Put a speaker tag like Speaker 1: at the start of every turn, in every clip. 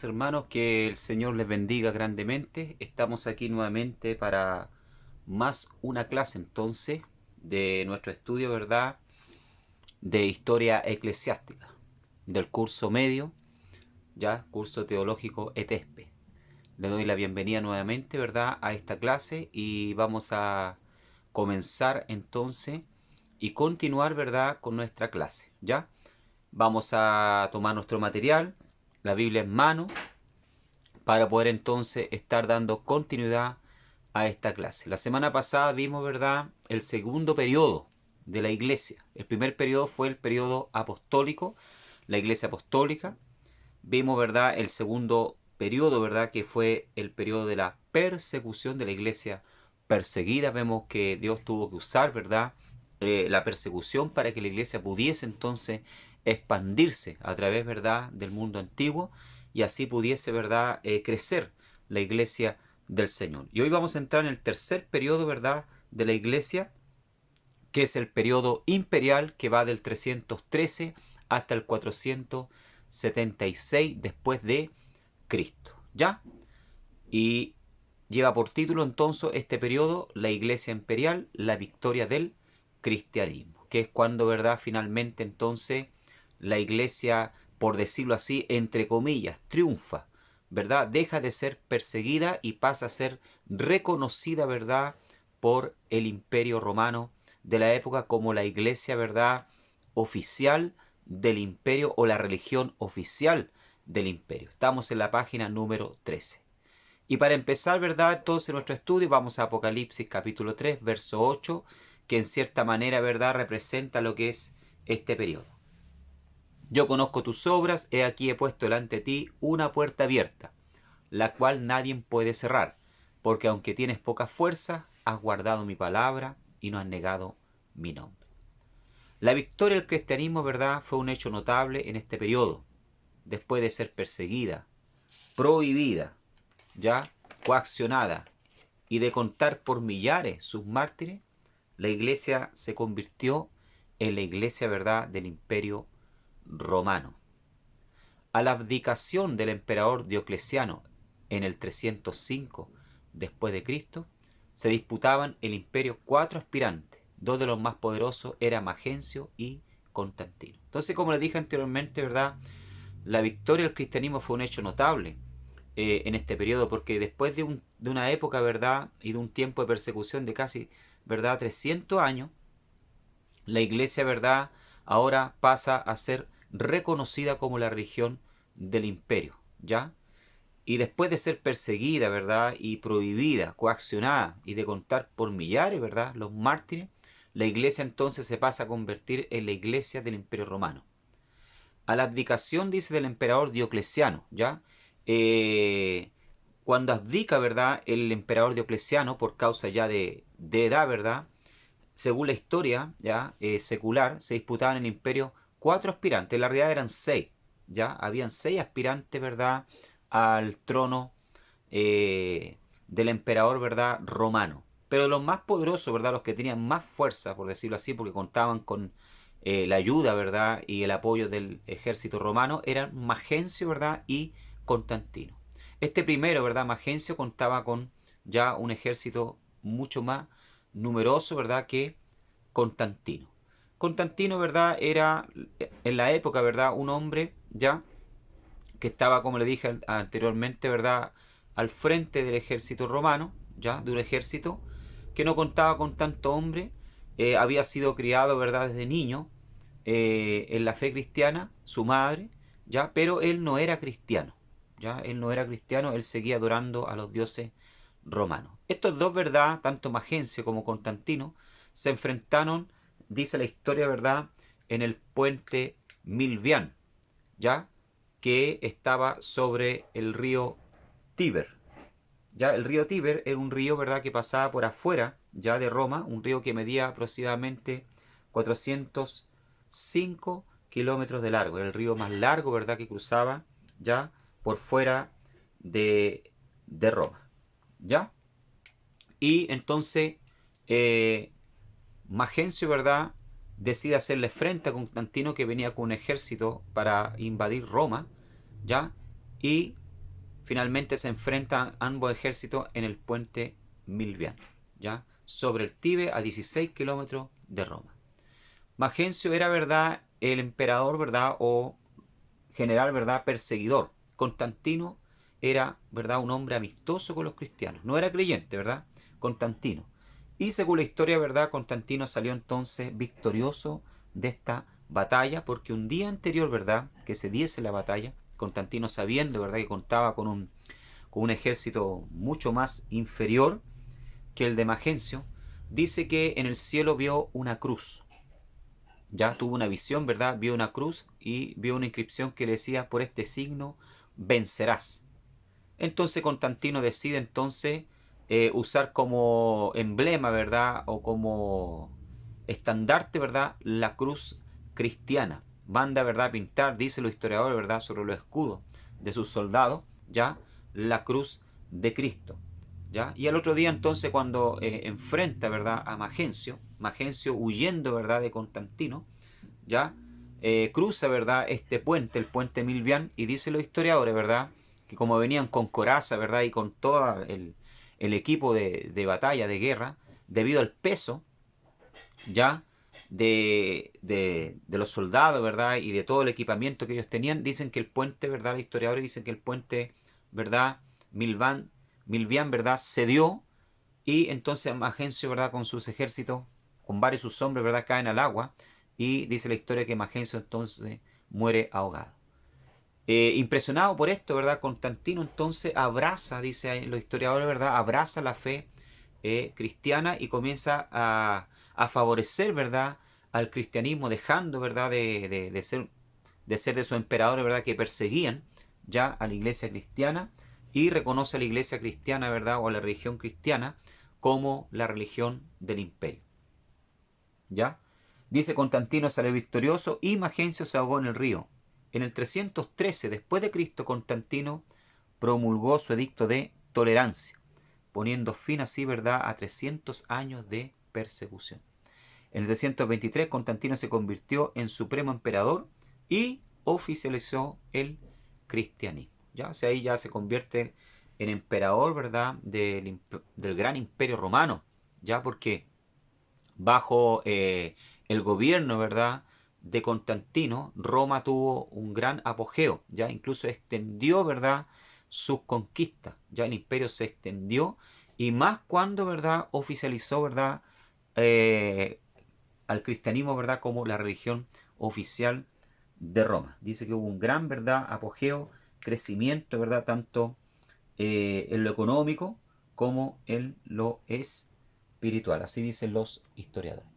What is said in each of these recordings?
Speaker 1: Hermanos, que el Señor les bendiga grandemente. Estamos aquí nuevamente para más una clase entonces de nuestro estudio, ¿verdad? De historia eclesiástica, del curso medio, ya, curso teológico ETESPE. Le doy la bienvenida nuevamente, ¿verdad? A esta clase y vamos a comenzar entonces y continuar, ¿verdad? Con nuestra clase, ¿ya? Vamos a tomar nuestro material, la Biblia en mano, para poder entonces estar dando continuidad a esta clase. La semana pasada vimos, ¿verdad?, el segundo periodo de la iglesia. El primer periodo fue el periodo apostólico, la iglesia apostólica. Vimos, ¿verdad?, el segundo periodo, ¿verdad?, que fue el periodo de la persecución de la iglesia perseguida. Vemos que Dios tuvo que usar, ¿verdad?, la persecución para que la iglesia pudiese entonces expandirse a través, ¿verdad?, del mundo antiguo y así pudiese, ¿verdad?, crecer la iglesia del Señor. Y hoy vamos a entrar en el tercer periodo, ¿verdad?, de la iglesia, que es el periodo imperial, que va del 313 hasta el 476 después de Cristo, ¿ya? Y lleva por título entonces este periodo la iglesia imperial, la victoria del cristianismo, que es cuando, ¿verdad?, finalmente entonces la iglesia, por decirlo así, entre comillas, triunfa, ¿verdad? Deja de ser perseguida y pasa a ser reconocida, ¿verdad?, por el imperio romano de la época como la iglesia, ¿verdad?, oficial del imperio o la religión oficial del imperio. Estamos en la página número 13. Y para empezar, ¿verdad?, entonces nuestro estudio vamos a Apocalipsis capítulo 3, verso 8, que en cierta manera, ¿verdad?, representa lo que es este periodo. Yo conozco tus obras, he aquí he puesto delante de ti una puerta abierta, la cual nadie puede cerrar, porque aunque tienes poca fuerza, has guardado mi palabra y no has negado mi nombre. La victoria del cristianismo, ¿verdad?, fue un hecho notable en este periodo, después de ser perseguida, prohibida, ya, coaccionada y de contar por millares sus mártires, la iglesia se convirtió en la iglesia, ¿verdad?, del imperio romano. A la abdicación del emperador Diocleciano en el 305 después de Cristo, se disputaban el imperio cuatro aspirantes. Dos de los más poderosos eran Magencio y Constantino. Entonces, como les dije anteriormente, ¿verdad?, la victoria del cristianismo fue un hecho notable en este periodo, porque después de una época, ¿verdad?, y de un tiempo de persecución de casi, ¿verdad?, 300 años, la iglesia, ¿verdad?, ahora pasa a ser reconocida como la religión del imperio, ¿ya? Y después de ser perseguida, ¿verdad?, y prohibida, coaccionada y de contar por millares, ¿verdad?, los mártires, la iglesia entonces se pasa a convertir en la iglesia del imperio romano. A la abdicación, dice, del emperador Diocleciano, ¿ya? Cuando abdica, ¿verdad?, el emperador Diocleciano por causa ya de edad, ¿verdad?, según la historia ya secular, se disputaban en el imperio cuatro aspirantes, en la realidad eran seis, ya habían seis aspirantes, ¿verdad?, al trono del emperador, ¿verdad?, romano. Pero los más poderosos, ¿verdad?, los que tenían más fuerza, por decirlo así, porque contaban con la ayuda, ¿verdad?, y el apoyo del ejército romano, eran Magencio, ¿verdad?, y Constantino. Este primero, ¿verdad?, Magencio, contaba con ya un ejército mucho más numeroso, ¿verdad?, que Constantino. Constantino, ¿verdad?, era en la época, ¿verdad?, un hombre ya que estaba, como le dije anteriormente, ¿verdad?, al frente del ejército romano, ya, de un ejército que no contaba con tanto hombre, había sido criado, ¿verdad?, desde niño en la fe cristiana, su madre, ya, pero él no era cristiano, ya, él no era cristiano, él seguía adorando a los dioses romanos. Estos dos, ¿verdad?, tanto Magencio como Constantino, se enfrentaron, dice la historia, ¿verdad?, en el puente Milvián, ya, que estaba sobre el río Tíber. Ya el río Tíber era un río, ¿verdad?, que pasaba por afuera ya de Roma, un río que medía aproximadamente 405 kilómetros de largo. Era el río más largo, ¿verdad?, que cruzaba ya por fuera de Roma. ¿Ya? Y entonces eh, Magencio, ¿verdad?, decide hacerle frente a Constantino, que venía con un ejército para invadir Roma, ¿ya? Y finalmente se enfrentan ambos ejércitos en el puente Milviano, ¿ya? Sobre el Tíber, a 16 kilómetros de Roma. Magencio era, ¿verdad?, el emperador, ¿verdad?, o general, ¿verdad?, perseguidor. Constantino era, ¿verdad?, un hombre amistoso con los cristianos. No era creyente, ¿verdad?, Constantino. Y según la historia, ¿verdad?, Constantino salió entonces victorioso de esta batalla, porque un día anterior, ¿verdad?, que se diese la batalla, Constantino, sabiendo, ¿verdad?, que contaba con un ejército mucho más inferior que el de Magencio, dice que en el cielo vio una cruz. Ya tuvo una visión, ¿verdad? Vio una cruz y vio una inscripción que le decía: por este signo vencerás. Entonces Constantino decide entonces usar como emblema, ¿verdad?, o como estandarte, ¿verdad?, la cruz cristiana. Manda, ¿verdad?, a pintar, dice los historiadores, ¿verdad?, sobre los escudos de sus soldados, ¿ya?, la cruz de Cristo, ¿ya? Y al otro día entonces, cuando enfrenta, ¿verdad?, a Magencio, Magencio huyendo, ¿verdad?, de Constantino, ¿ya? Cruza, ¿verdad?, este puente, el puente Milvián, y dice los historiadores, ¿verdad?, que como venían con coraza, ¿verdad?, y con todo el equipo de batalla, de guerra, debido al peso, ¿ya?, de los soldados, ¿verdad?, y de todo el equipamiento que ellos tenían, dicen que el puente, ¿verdad?, los historiadores dicen que el puente, ¿verdad?, Milvián, ¿verdad?, cedió, y entonces Magencio, ¿verdad?, con sus ejércitos, con varios de sus hombres, ¿verdad?, caen al agua, y dice la historia que Magencio entonces muere ahogado. Impresionado por esto, ¿verdad?, Constantino entonces abraza, dice los historiadores, ¿verdad?, abraza la fe cristiana y comienza a favorecer, ¿verdad?, al cristianismo, dejando, ¿verdad?, de ser de sus emperadores, ¿verdad?, que perseguían ya a la iglesia cristiana, y reconoce a la iglesia cristiana, ¿verdad?, o a la religión cristiana como la religión del imperio, ¿ya? Dice: Constantino salió victorioso y Magencio se ahogó en el río. En el 313 después de Cristo, Constantino promulgó su edicto de tolerancia, poniendo fin así, ¿verdad?, a 300 años de persecución. En el 323 Constantino se convirtió en supremo emperador y oficializó el cristianismo. ¿Ya? O sea, ahí ya se convierte en emperador, ¿verdad?, del gran imperio romano, ya, porque bajo el gobierno, ¿verdad?, de Constantino, Roma tuvo un gran apogeo, ya incluso extendió, ¿verdad?, sus conquistas, ya el imperio se extendió, y más cuando, ¿verdad?, oficializó, ¿verdad?, eh, al cristianismo, ¿verdad?, como la religión oficial de Roma. Dice que hubo un gran, ¿verdad?, apogeo, crecimiento, ¿verdad?, tanto en lo económico como en lo espiritual. Así dicen los historiadores.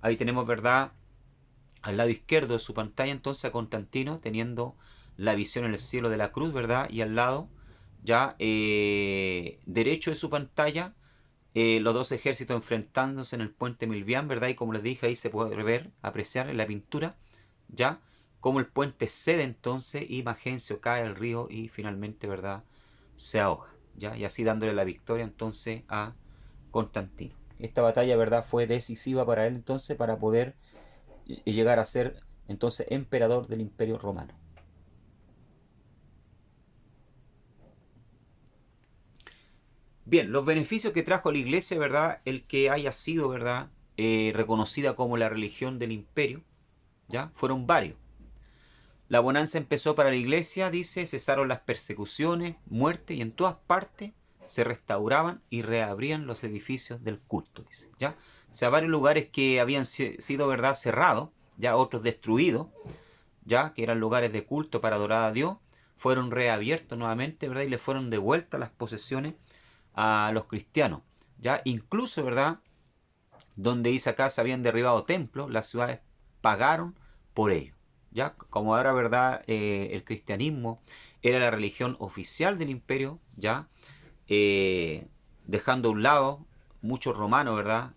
Speaker 1: Ahí tenemos, ¿verdad?, al lado izquierdo de su pantalla entonces a Constantino teniendo la visión en el cielo de la cruz, ¿verdad? Y al lado, ya derecho de su pantalla, los dos ejércitos enfrentándose en el puente Milvián, ¿verdad? Y como les dije, ahí se puede ver, apreciar en la pintura, ya, como el puente cede entonces y Magencio cae al río y finalmente, ¿verdad?, se ahoga, ya, y así dándole la victoria entonces a Constantino. Esta batalla, ¿verdad?, fue decisiva para él entonces para poder llegar a ser entonces emperador del Imperio Romano. Bien, los beneficios que trajo a la iglesia, ¿verdad?, el que haya sido, ¿verdad?, reconocida como la religión del imperio, ¿ya?, fueron varios. La bonanza empezó para la iglesia, dice, cesaron las persecuciones, muertes, y en todas partes se restauraban y reabrían los edificios del culto, dice, ¿ya? O sea, varios lugares que habían sido, ¿verdad?, cerrados, ya otros destruidos, ya que eran lugares de culto para adorar a Dios, fueron reabiertos nuevamente, ¿verdad?, y le fueron devueltas las posesiones a los cristianos, ya incluso, ¿verdad?, donde dice acá se habían derribado templos, las ciudades pagaron por ello, ya como ahora, ¿verdad?, el cristianismo era la religión oficial del imperio, ya eh, dejando a un lado muchos romanos, ¿verdad?,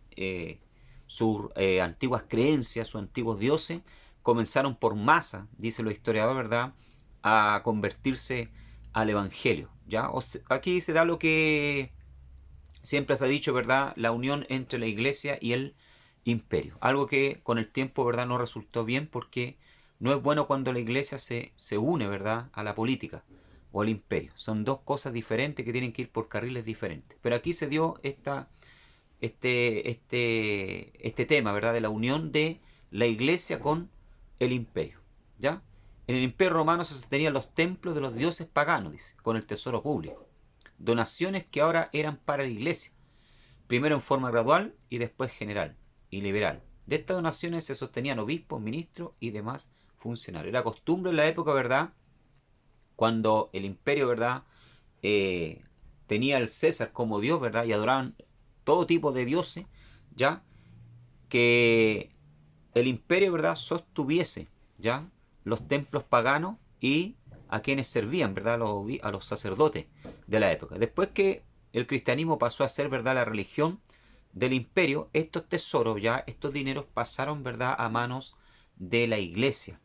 Speaker 1: sus antiguas creencias, sus antiguos dioses, comenzaron por masa, dicen los historiadores, ¿verdad?, a convertirse al evangelio, ¿ya? Aquí se da lo que siempre se ha dicho, ¿verdad?, la unión entre la iglesia y el imperio. Algo que con el tiempo, ¿verdad?, no resultó bien porque No es bueno cuando la iglesia se une, ¿verdad?, a la política o al imperio. Son dos cosas diferentes que tienen que ir por carriles diferentes. Pero aquí se dio este tema, ¿verdad?, de la unión de la iglesia con el imperio. ¿Ya? En el imperio romano se sostenían los templos de los dioses paganos, dice, con el tesoro público. Donaciones que ahora eran para la iglesia, primero en forma gradual y después general y liberal. De estas donaciones se sostenían obispos, ministros y demás funcionarios. Era costumbre en la época, ¿verdad?, cuando el imperio, ¿verdad?, eh, tenía al César como Dios, ¿verdad?, y adoraban todo tipo de dioses, ¿ya?, que el imperio, ¿verdad?, sostuviese, ¿ya?, los templos paganos y a quienes servían, ¿verdad?, a los sacerdotes de la época. Después que el cristianismo pasó a ser, ¿verdad?, la religión del imperio, estos tesoros, ya estos dineros pasaron, ¿verdad?, a manos de la iglesia,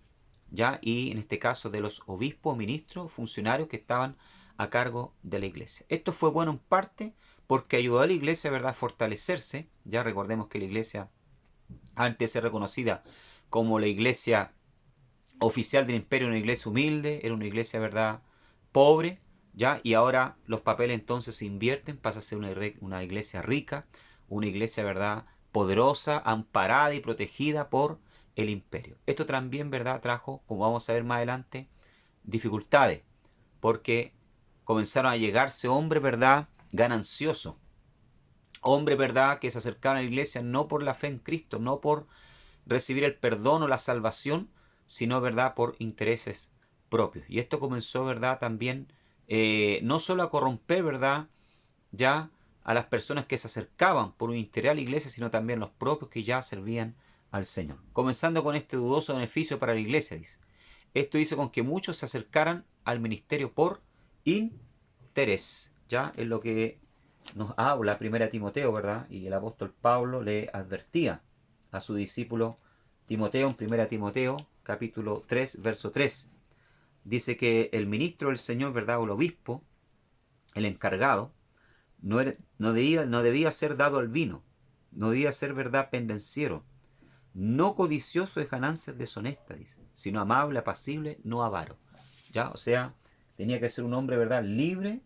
Speaker 1: ya, y en este caso de los obispos, ministros, funcionarios que estaban a cargo de la iglesia. Esto fue bueno en parte porque ayudó a la iglesia, ¿verdad?, a fortalecerse. Ya recordemos que la iglesia antes era reconocida como la iglesia oficial del imperio, una iglesia humilde, era una iglesia, ¿verdad?, pobre, ¿ya? Y ahora los papeles entonces se invierten, pasa a ser una iglesia rica, una iglesia, ¿verdad?, poderosa, amparada y protegida por el imperio. Esto también, ¿verdad?, trajo, como vamos a ver más adelante, dificultades, porque comenzaron a llegarse hombres, ¿verdad?, gananciosos, hombres, ¿verdad?, que se acercaban a la iglesia no por la fe en Cristo, no por recibir el perdón o la salvación, sino, ¿verdad?, por intereses propios. Y esto comenzó, ¿verdad?, también no solo a corromper, ¿verdad?, ya a las personas que se acercaban por un interés a la iglesia, sino también los propios que ya servían al Señor. Comenzando con este dudoso beneficio para la iglesia, dice. Esto hizo con que muchos se acercaran al ministerio por interés. Ya es lo que nos habla 1 Timoteo, ¿verdad? Y el apóstol Pablo le advertía a su discípulo Timoteo en 1 Timoteo, capítulo 3, verso 3. Dice que el ministro del Señor, ¿verdad?, o el obispo, el encargado, no debía ser dado al vino, no debía ser, ¿verdad?, pendenciero, no codicioso de ganancias deshonestas, dice, sino amable, apacible, no avaro. ¿Ya? O sea, tenía que ser un hombre, ¿verdad?, libre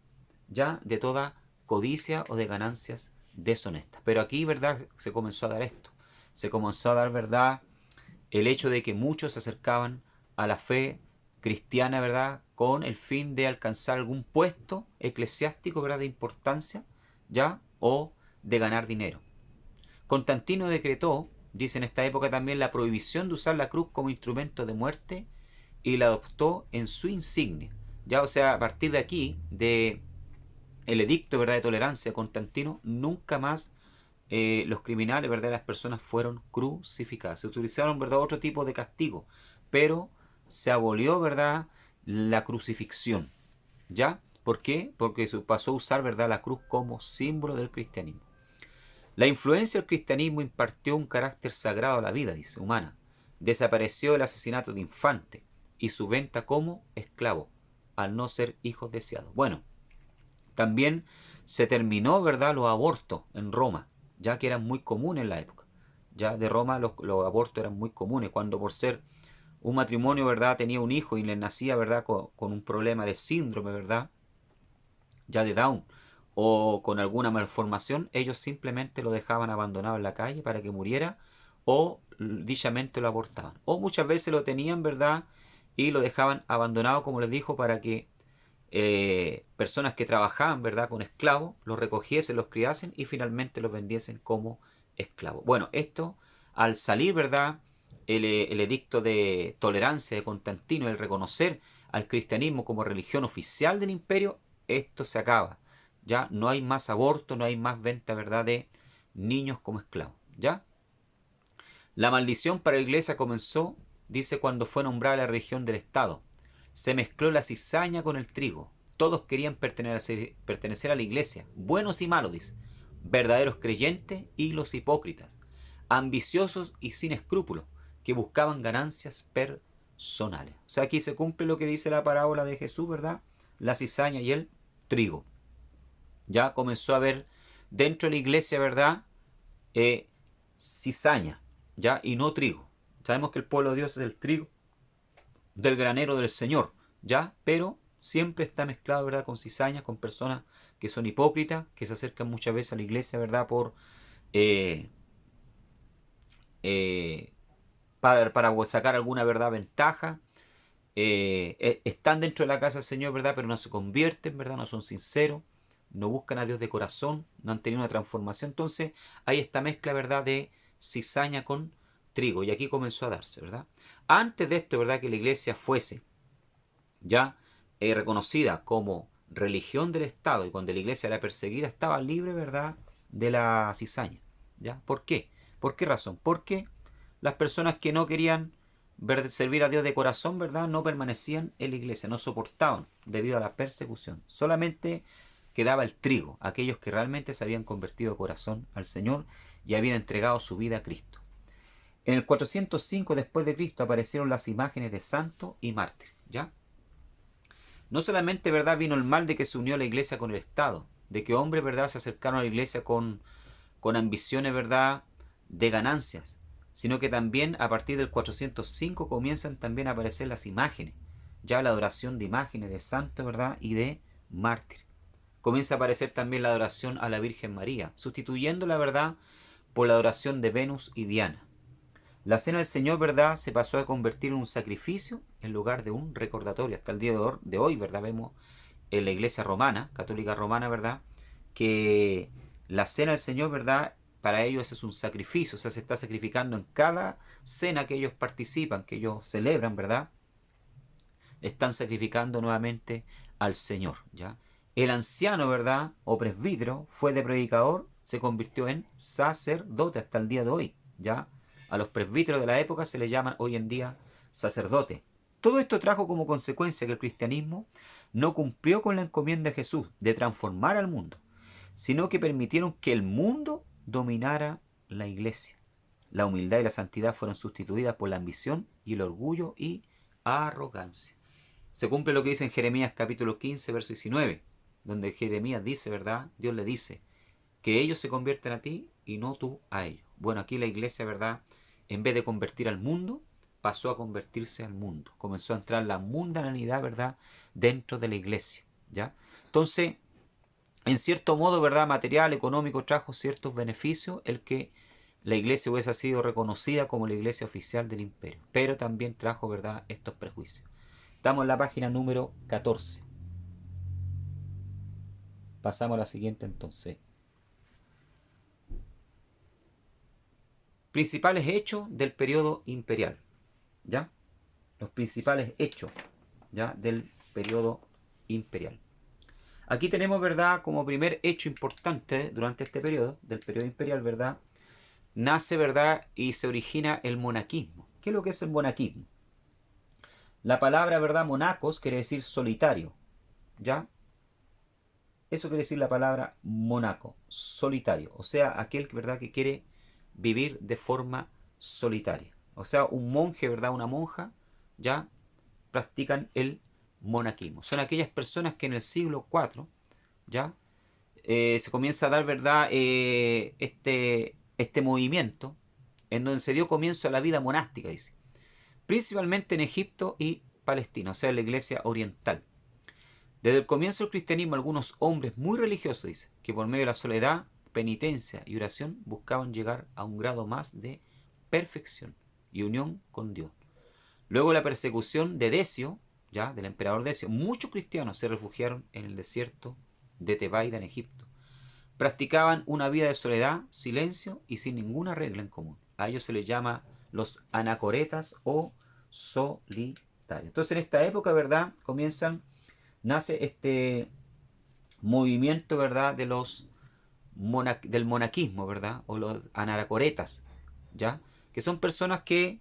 Speaker 1: ya de toda codicia o de ganancias deshonestas. Pero aquí, ¿verdad?, se comenzó a dar esto. Se comenzó a dar, ¿verdad?, el hecho de que muchos se acercaban a la fe cristiana, ¿verdad?, con el fin de alcanzar algún puesto eclesiástico, ¿verdad?, de importancia, ¿ya?, o de ganar dinero. Constantino decretó, dice en esta época también, la prohibición de usar la cruz como instrumento de muerte y la adoptó en su insignia. Ya, o sea, a partir de aquí, de el edicto, ¿verdad?, de tolerancia de Constantino, nunca más los criminales, ¿verdad?, las personas fueron crucificadas. Se utilizaron, ¿verdad?, otro tipo de castigo, pero se abolió, ¿verdad?, la crucifixión. ¿Ya? ¿Por qué? Porque se pasó a usar, ¿verdad?, la cruz como símbolo del cristianismo. La influencia del cristianismo impartió un carácter sagrado a la vida, dice, humana. Desapareció el asesinato de infantes y su venta como esclavo, al no ser hijos deseados. Bueno, también se terminó, ¿verdad?, los abortos en Roma, ya que eran muy comunes en la época. Ya de Roma los abortos eran muy comunes, cuando por ser un matrimonio, ¿verdad?, tenía un hijo y le nacía, ¿verdad?, con un problema de síndrome, ¿verdad?, ya de Down, o con alguna malformación, ellos simplemente lo dejaban abandonado en la calle para que muriera, o dichamente lo abortaban. O muchas veces lo tenían, ¿verdad?, y lo dejaban abandonado, como les dijo, para que personas que trabajaban, ¿verdad?, con esclavos, los recogiesen, los criasen y finalmente los vendiesen como esclavos. Bueno, esto, al salir, ¿verdad?, el edicto de tolerancia de Constantino, el reconocer al cristianismo como religión oficial del imperio, esto se acaba. Ya no hay más aborto, no hay más venta, ¿verdad?, de niños como esclavos. ¿Ya? La maldición para la iglesia comenzó, dice, cuando fue nombrada la religión del Estado. Se mezcló la cizaña con el trigo. Todos querían pertenecer a la iglesia, buenos y malos, dice, verdaderos creyentes y los hipócritas, ambiciosos y sin escrúpulos, que buscaban ganancias personales. O sea, aquí se cumple lo que dice la parábola de Jesús, ¿verdad? La cizaña y el trigo. Ya comenzó a haber dentro de la iglesia, ¿verdad?, cizaña, ¿ya?, y no trigo. Sabemos que el pueblo de Dios es el trigo del granero del Señor, ¿ya? Pero siempre está mezclado, ¿verdad?, con cizañas, con personas que son hipócritas, que se acercan muchas veces a la iglesia, ¿verdad?, por eh, eh, para sacar alguna, ¿verdad?, ventaja. Están dentro de la casa del Señor, ¿verdad?, pero no se convierten, ¿verdad?, no son sinceros, no buscan a Dios de corazón, no han tenido una transformación. Entonces hay esta mezcla, ¿verdad?, de cizaña con trigo, y aquí comenzó a darse, ¿verdad? Antes de esto, ¿verdad?, que la iglesia fuese ya reconocida como religión del Estado, y cuando la iglesia era perseguida estaba libre, ¿verdad?, de la cizaña, ¿ya? ¿Por qué? ¿Por qué razón? Porque las personas que no querían servir a Dios de corazón, ¿verdad?, no permanecían en la iglesia, no soportaban debido a la persecución. Solamente quedaba el trigo, aquellos que realmente se habían convertido de corazón al Señor y habían entregado su vida a Cristo. En el 405 después de Cristo aparecieron las imágenes de santos y mártires, ¿ya? No solamente, ¿verdad?, vino el mal de que se unió la iglesia con el Estado, de que hombres, ¿verdad?, se acercaron a la iglesia con ambiciones, ¿verdad?, de ganancias, sino que también a partir del 405 comienzan también a aparecer las imágenes, ya la adoración de imágenes de santos, ¿verdad?, y de mártires. Comienza a aparecer también la adoración a la Virgen María, sustituyendo la verdad por la adoración de Venus y Diana. La cena del Señor, ¿verdad?, se pasó a convertir en un sacrificio en lugar de un recordatorio. Hasta el día de hoy, ¿verdad?, vemos en la iglesia romana, católica romana, ¿verdad?, que la cena del Señor, ¿verdad?, para ellos es un sacrificio. O sea, se está sacrificando en cada cena que ellos participan, que ellos celebran, ¿verdad?, están sacrificando nuevamente al Señor, ¿ya? El anciano, ¿verdad?, o presbítero, fue de predicador, se convirtió en sacerdote hasta el día de hoy, ¿ya? A los presbíteros de la época se les llaman hoy en día sacerdote. Todo esto trajo como consecuencia que el cristianismo no cumplió con la encomienda de Jesús de transformar al mundo, sino que permitieron que el mundo dominara la iglesia. La humildad y la santidad fueron sustituidas por la ambición y el orgullo y arrogancia. Se cumple lo que dice en Jeremías capítulo 15, verso 19, donde Jeremías dice, ¿verdad?, Dios le dice que ellos se convierten a ti y no tú a ellos. Bueno, aquí la iglesia, ¿verdad?, en vez de convertir al mundo, pasó a convertirse al mundo. Comenzó a entrar la mundanalidad, ¿verdad?, dentro de la iglesia, ¿ya? Entonces, en cierto modo, ¿verdad?, material, económico, trajo ciertos beneficios el que la iglesia hubiese sido reconocida como la iglesia oficial del imperio. Pero también trajo, ¿verdad?, estos prejuicios. Estamos en la página número 14. Pasamos a la siguiente entonces. Principales hechos del periodo imperial, ¿ya? Los principales hechos, ¿ya?, del periodo imperial. Aquí tenemos, ¿verdad?, como primer hecho importante durante este periodo, del periodo imperial, ¿verdad?, nace, ¿verdad?, y se origina el monaquismo. ¿Qué es lo que es el monaquismo? La palabra, ¿verdad?, monacos quiere decir solitario, ¿ya? Eso quiere decir la palabra monaco, solitario. O sea, aquel, ¿verdad?, que quiere vivir de forma solitaria. O sea, un monje, ¿verdad?, una monja, ya practican el monaquismo. Son aquellas personas que en el siglo IV, ya se comienza a dar, ¿verdad?, este movimiento en donde se dio comienzo a la vida monástica, dice. Principalmente en Egipto y Palestina, o sea, en la iglesia oriental. Desde el comienzo del cristianismo, algunos hombres muy religiosos, dice, que por medio de la soledad, penitencia y oración buscaban llegar a un grado más de perfección y unión con Dios. Luego de la persecución de Decio, ya del emperador Decio, muchos cristianos se refugiaron en el desierto de Tebaida en Egipto. Practicaban una vida de soledad, silencio y sin ninguna regla en común. A ellos se les llama los anacoretas o solitarios. Entonces en esta época, ¿verdad?, nace este movimiento, ¿verdad?, de del monaquismo, ¿verdad?, o los anacoretas, ¿ya?, que son personas que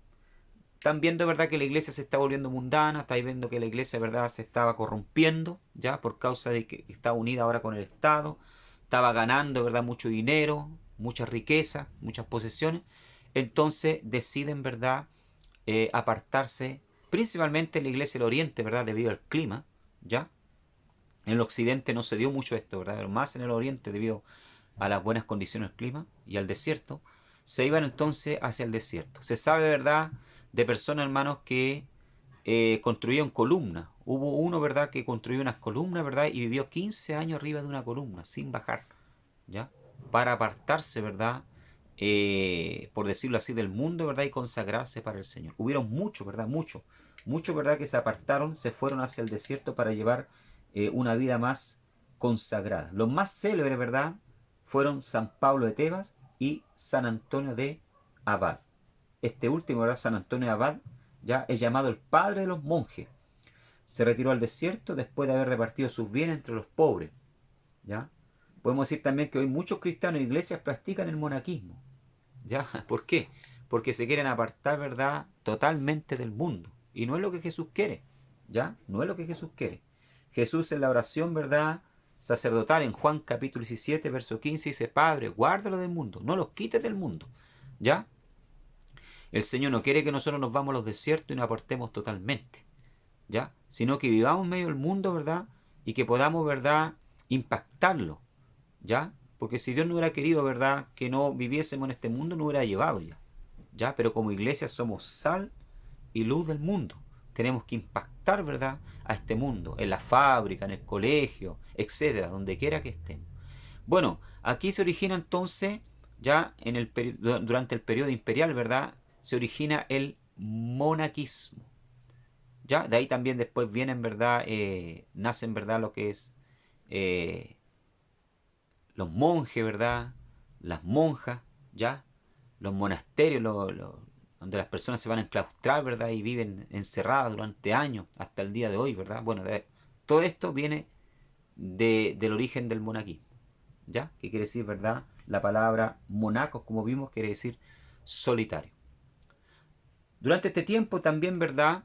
Speaker 1: están viendo, ¿verdad?, que la iglesia se está volviendo mundana, están viendo que la iglesia, ¿verdad?, se estaba corrompiendo, ya, por causa de que estaba unida ahora con el Estado, estaba ganando, ¿verdad?, mucho dinero, mucha riqueza, muchas posesiones. Entonces deciden, ¿verdad?, apartarse, principalmente en la iglesia del Oriente, ¿verdad?, debido al clima, ya. En el occidente no se dio mucho esto, ¿verdad?, pero más en el oriente debido a las buenas condiciones del clima y al desierto. Se iban entonces hacia el desierto. Se sabe, ¿verdad?, de personas, hermanos, que construían columnas. Hubo uno, ¿verdad?, que construyó unas columnas, ¿verdad?, y vivió 15 años arriba de una columna, sin bajar, ¿ya? Para apartarse, ¿verdad?, por decirlo así, del mundo, ¿verdad?, y consagrarse para el Señor. Hubieron muchos, ¿verdad?, muchos, ¿verdad?, que se apartaron, se fueron hacia el desierto para llevar una vida más consagrada. Los más célebres, ¿verdad?, fueron San Pablo de Tebas y San Antonio de Abad. Este último, ¿verdad?, San Antonio de Abad, ya es llamado el padre de los monjes. Se retiró al desierto después de haber repartido sus bienes entre los pobres, ¿ya? Podemos decir también que hoy muchos cristianos e iglesias practican el monaquismo, ¿ya? ¿Por qué? Porque se quieren apartar, ¿verdad?, totalmente del mundo. Y no es lo que Jesús quiere, ¿ya? No es lo que Jesús quiere. Jesús en la oración, ¿verdad?, sacerdotal, en Juan capítulo 17, verso 15, dice: Padre, guárdalo del mundo, no los quites del mundo, ¿ya? El Señor no quiere que nosotros nos vamos a los desiertos y nos apartemos totalmente, ¿ya? Sino que vivamos en medio del mundo, ¿verdad? Y que podamos, ¿verdad?, impactarlo, ¿ya? Porque si Dios no hubiera querido, ¿verdad?, que no viviésemos en este mundo, no hubiera llevado ya, ¿ya? Pero como iglesia somos sal y luz del mundo. Tenemos que impactar, ¿verdad?, a este mundo, en la fábrica, en el colegio, etcétera, donde quiera que estemos. Bueno, aquí se origina entonces, ya en durante el periodo imperial, ¿verdad?, se origina el monaquismo. ¿Ya? De ahí también después vienen, ¿verdad?, nacen, ¿verdad?, lo que es los monjes, ¿verdad?, las monjas, ¿ya? Los monasterios, donde las personas se van a enclaustrar, ¿verdad?, y viven encerradas durante años, hasta el día de hoy, ¿verdad? Bueno, todo esto viene del origen del monaquismo, ¿ya? Que quiere decir, ¿verdad?, la palabra monacos, como vimos, quiere decir solitario. Durante este tiempo también, ¿verdad?,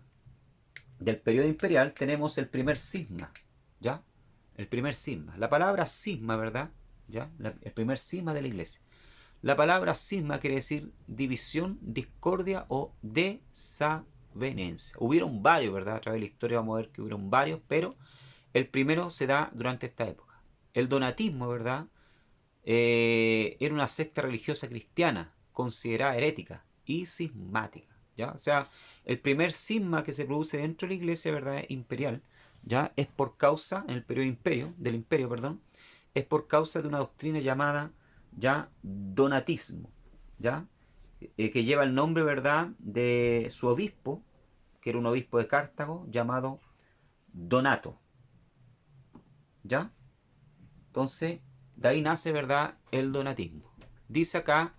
Speaker 1: del periodo imperial tenemos el primer cisma, ¿ya? El primer cisma. La palabra cisma, ¿verdad?, ¿ya? El primer cisma de la iglesia. La palabra cisma quiere decir división, discordia o desavenencia. Hubieron varios, ¿verdad? A través de la historia vamos a ver que hubieron varios, pero el primero se da durante esta época. El donatismo, ¿verdad?, era una secta religiosa cristiana considerada herética y cismática, ¿ya? O sea, el primer cisma que se produce dentro de la iglesia, ¿verdad?, imperial, ¿ya? Es por causa, en el periodo del imperio, perdón, es por causa de una doctrina llamada, ya, donatismo, ¿ya? Que lleva el nombre, ¿verdad?, de su obispo, que era un obispo de Cartago, llamado Donato, ¿ya? Entonces, de ahí nace, ¿verdad?, el donatismo. Dice acá,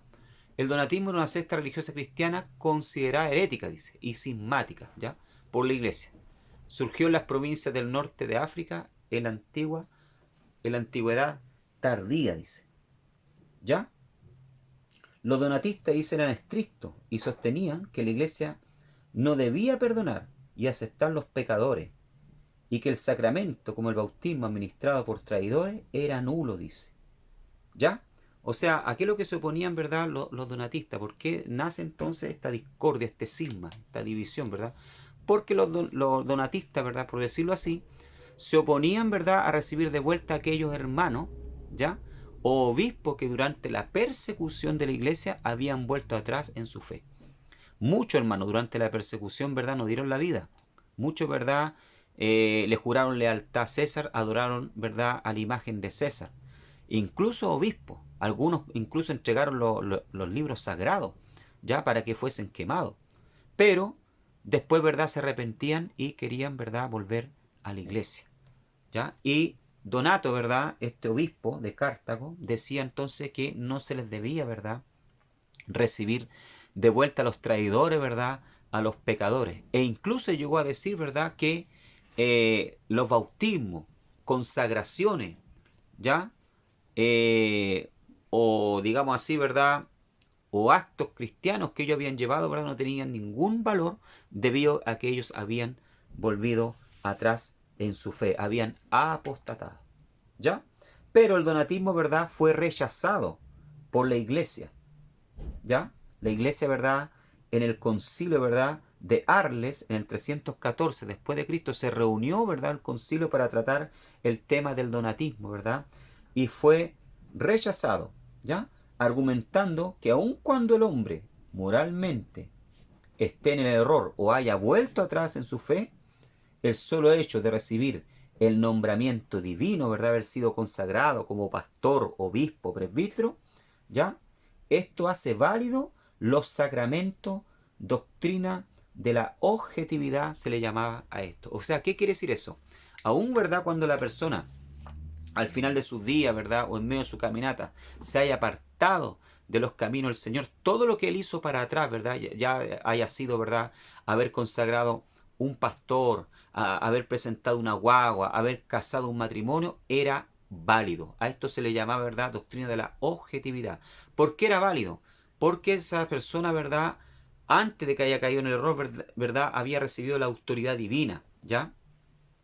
Speaker 1: el donatismo era una secta religiosa cristiana considerada herética, dice, y cismática, ¿ya?, por la iglesia. Surgió en las provincias del norte de África en la antigüedad tardía, dice, ¿ya? Los donatistas, dice, eran estrictos y sostenían que la iglesia no debía perdonar y aceptar los pecadores, y que el sacramento, como el bautismo administrado por traidores, era nulo, dice, ¿ya? O sea, ¿a qué es lo que se oponían, verdad, los donatistas? ¿Por qué nace entonces esta discordia, este cisma, esta división, verdad? Porque los donatistas, verdad, por decirlo así, se oponían, verdad, a recibir de vuelta a aquellos hermanos, ¿ya?, o obispos que durante la persecución de la iglesia habían vuelto atrás en su fe. Muchos hermanos durante la persecución, ¿verdad?, no dieron la vida. Muchos, ¿verdad?, le juraron lealtad a César, adoraron, ¿verdad?, a la imagen de César. Incluso obispos, algunos incluso entregaron los libros sagrados, ya, para que fuesen quemados. Pero después, ¿verdad?, se arrepentían y querían, ¿verdad?, volver a la iglesia, ¿ya? Y Donato, ¿verdad?, este obispo de Cartago, decía entonces que no se les debía, ¿verdad?, recibir de vuelta a los traidores, ¿verdad?, a los pecadores. E incluso llegó a decir, ¿verdad?, que los bautismos, consagraciones, ¿ya?, o digamos así, ¿verdad?, o actos cristianos que ellos habían llevado, ¿verdad?, no tenían ningún valor debido a que ellos habían volvido atrás en su fe, habían apostatado, ¿ya? Pero el donatismo, ¿verdad?, fue rechazado por la iglesia, ¿ya? La iglesia, ¿verdad?, en el concilio, ¿verdad?, de Arles, en el 314 después de Cristo, se reunió, ¿verdad?, el concilio para tratar el tema del donatismo, ¿verdad?, y fue rechazado, ¿ya?, argumentando que aun cuando el hombre moralmente esté en el error o haya vuelto atrás en su fe, el solo hecho de recibir el nombramiento divino, ¿verdad? Haber sido consagrado como pastor, obispo, presbítero, ¿ya? Esto hace válido los sacramentos, doctrina de la objetividad, se le llamaba a esto. O sea, ¿qué quiere decir eso? Aún, ¿verdad? Cuando la persona al final de sus días, ¿verdad? O en medio de su caminata, se haya apartado de los caminos del Señor, todo lo que él hizo para atrás, ¿verdad? Ya haya sido, ¿verdad? Haber consagrado un pastor, haber presentado una guagua, haber casado un matrimonio, era válido. A esto se le llamaba, ¿verdad? Doctrina de la objetividad. ¿Por qué era válido? Porque esa persona, ¿verdad? Antes de que haya caído en el error, ¿verdad? Había recibido la autoridad divina, ¿ya?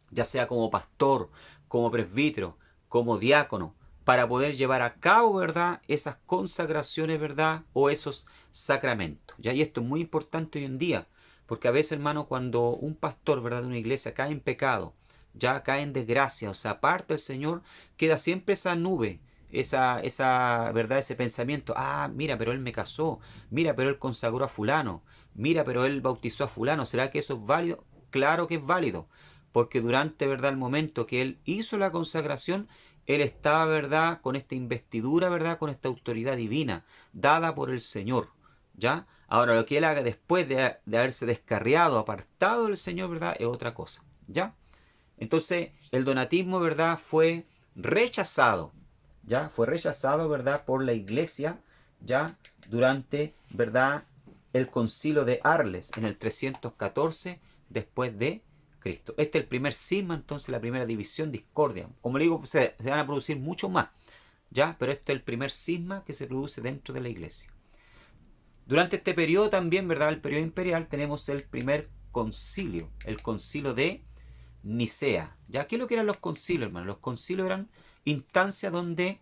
Speaker 1: Ya sea como pastor, como presbítero, como diácono, para poder llevar a cabo, ¿verdad?, esas consagraciones, ¿verdad?, o esos sacramentos. ¿Ya? Y esto es muy importante hoy en día, porque a veces, hermano, cuando un pastor, ¿verdad?, de una iglesia cae en pecado, ya cae en desgracia, o sea, aparte del Señor, queda siempre esa nube, ¿verdad?, ese pensamiento, ah, mira, pero él me casó, mira, pero él consagró a fulano, mira, pero él bautizó a fulano, ¿será que eso es válido? Claro que es válido, porque durante, ¿verdad?, el momento que él hizo la consagración, él estaba, ¿verdad?, con esta investidura, ¿verdad?, con esta autoridad divina, dada por el Señor, ¿ya? Ahora, lo que él haga después de haberse descarriado, apartado del Señor, ¿verdad?, es otra cosa, ¿ya? Entonces, el donatismo, ¿verdad?, fue rechazado, ¿ya? Fue rechazado, ¿verdad?, por la iglesia, ¿ya?, durante, ¿verdad?, el concilio de Arles, en el 314 después de Cristo. Este es el primer cisma, entonces, la primera división, discordia. Como le digo, se van a producir muchos más, ¿ya? Pero este es el primer cisma que se produce dentro de la iglesia. Durante este periodo también, ¿verdad?, el periodo imperial, tenemos el primer concilio, el concilio de Nicea. ¿Ya? ¿Qué es lo que eran los concilios, hermano? Los concilios eran instancias donde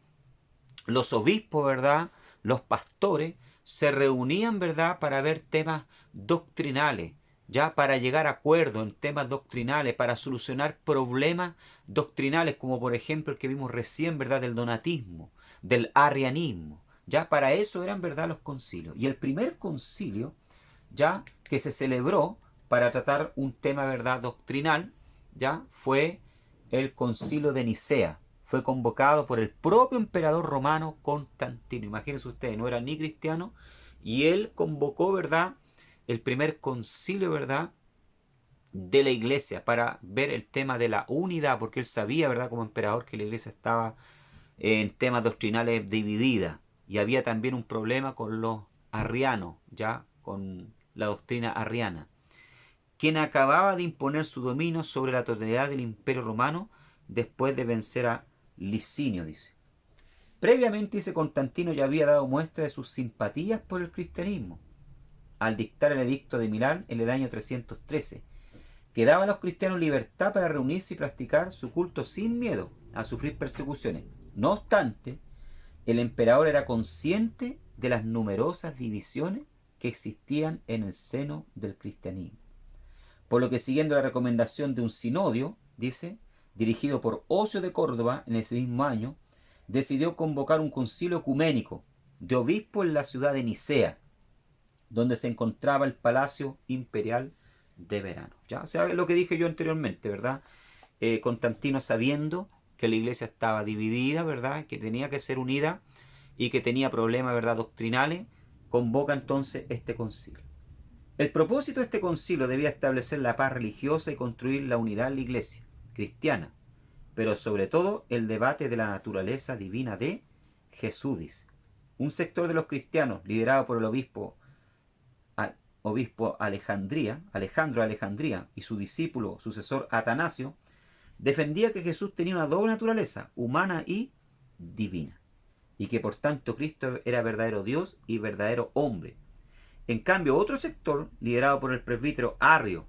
Speaker 1: los obispos, ¿verdad?, los pastores, se reunían, ¿verdad?, para ver temas doctrinales, ya para llegar a acuerdos en temas doctrinales, para solucionar problemas doctrinales, como por ejemplo el que vimos recién, ¿verdad?, del donatismo, del arrianismo. Ya para eso eran, ¿verdad?, los concilios. Y el primer concilio, ya que se celebró para tratar un tema, ¿verdad?, doctrinal, ya fue el concilio de Nicea. Fue convocado por el propio emperador romano Constantino. Imagínense ustedes, no era ni cristiano, y él convocó, ¿verdad?, el primer concilio, ¿verdad?, de la iglesia para ver el tema de la unidad, porque él sabía, ¿verdad?, como emperador, que la iglesia estaba en temas doctrinales dividida, y había también un problema con los arrianos, ya con la doctrina arriana, quien acababa de imponer su dominio sobre la totalidad del imperio romano después de vencer a Licinio, dice. Previamente, dice, Constantino ya había dado muestra de sus simpatías por el cristianismo al dictar el edicto de Milán en el año 313, que daba a los cristianos libertad para reunirse y practicar su culto sin miedo a sufrir persecuciones. No obstante, el emperador era consciente de las numerosas divisiones que existían en el seno del cristianismo. Por lo que, siguiendo la recomendación de un sinodio, dice, dirigido por Ocio de Córdoba en ese mismo año, decidió convocar un concilio ecuménico de obispos en la ciudad de Nicea, donde se encontraba el Palacio Imperial de Verano. ¿Ya? O sea, lo que dije yo anteriormente, ¿verdad? Constantino, sabiendo que la iglesia estaba dividida, ¿verdad?, que tenía que ser unida y que tenía problemas, ¿verdad?, doctrinales, convoca entonces este concilio. El propósito de este concilio debía establecer la paz religiosa y construir la unidad en la iglesia cristiana, pero sobre todo el debate de la naturaleza divina de Jesús, dice. Un sector de los cristianos, liderado por el obispo Alejandro de Alejandría, y su discípulo sucesor Atanasio, defendía que Jesús tenía una doble naturaleza, humana y divina, y que por tanto Cristo era verdadero Dios y verdadero hombre. En cambio, otro sector, liderado por el presbítero Arrio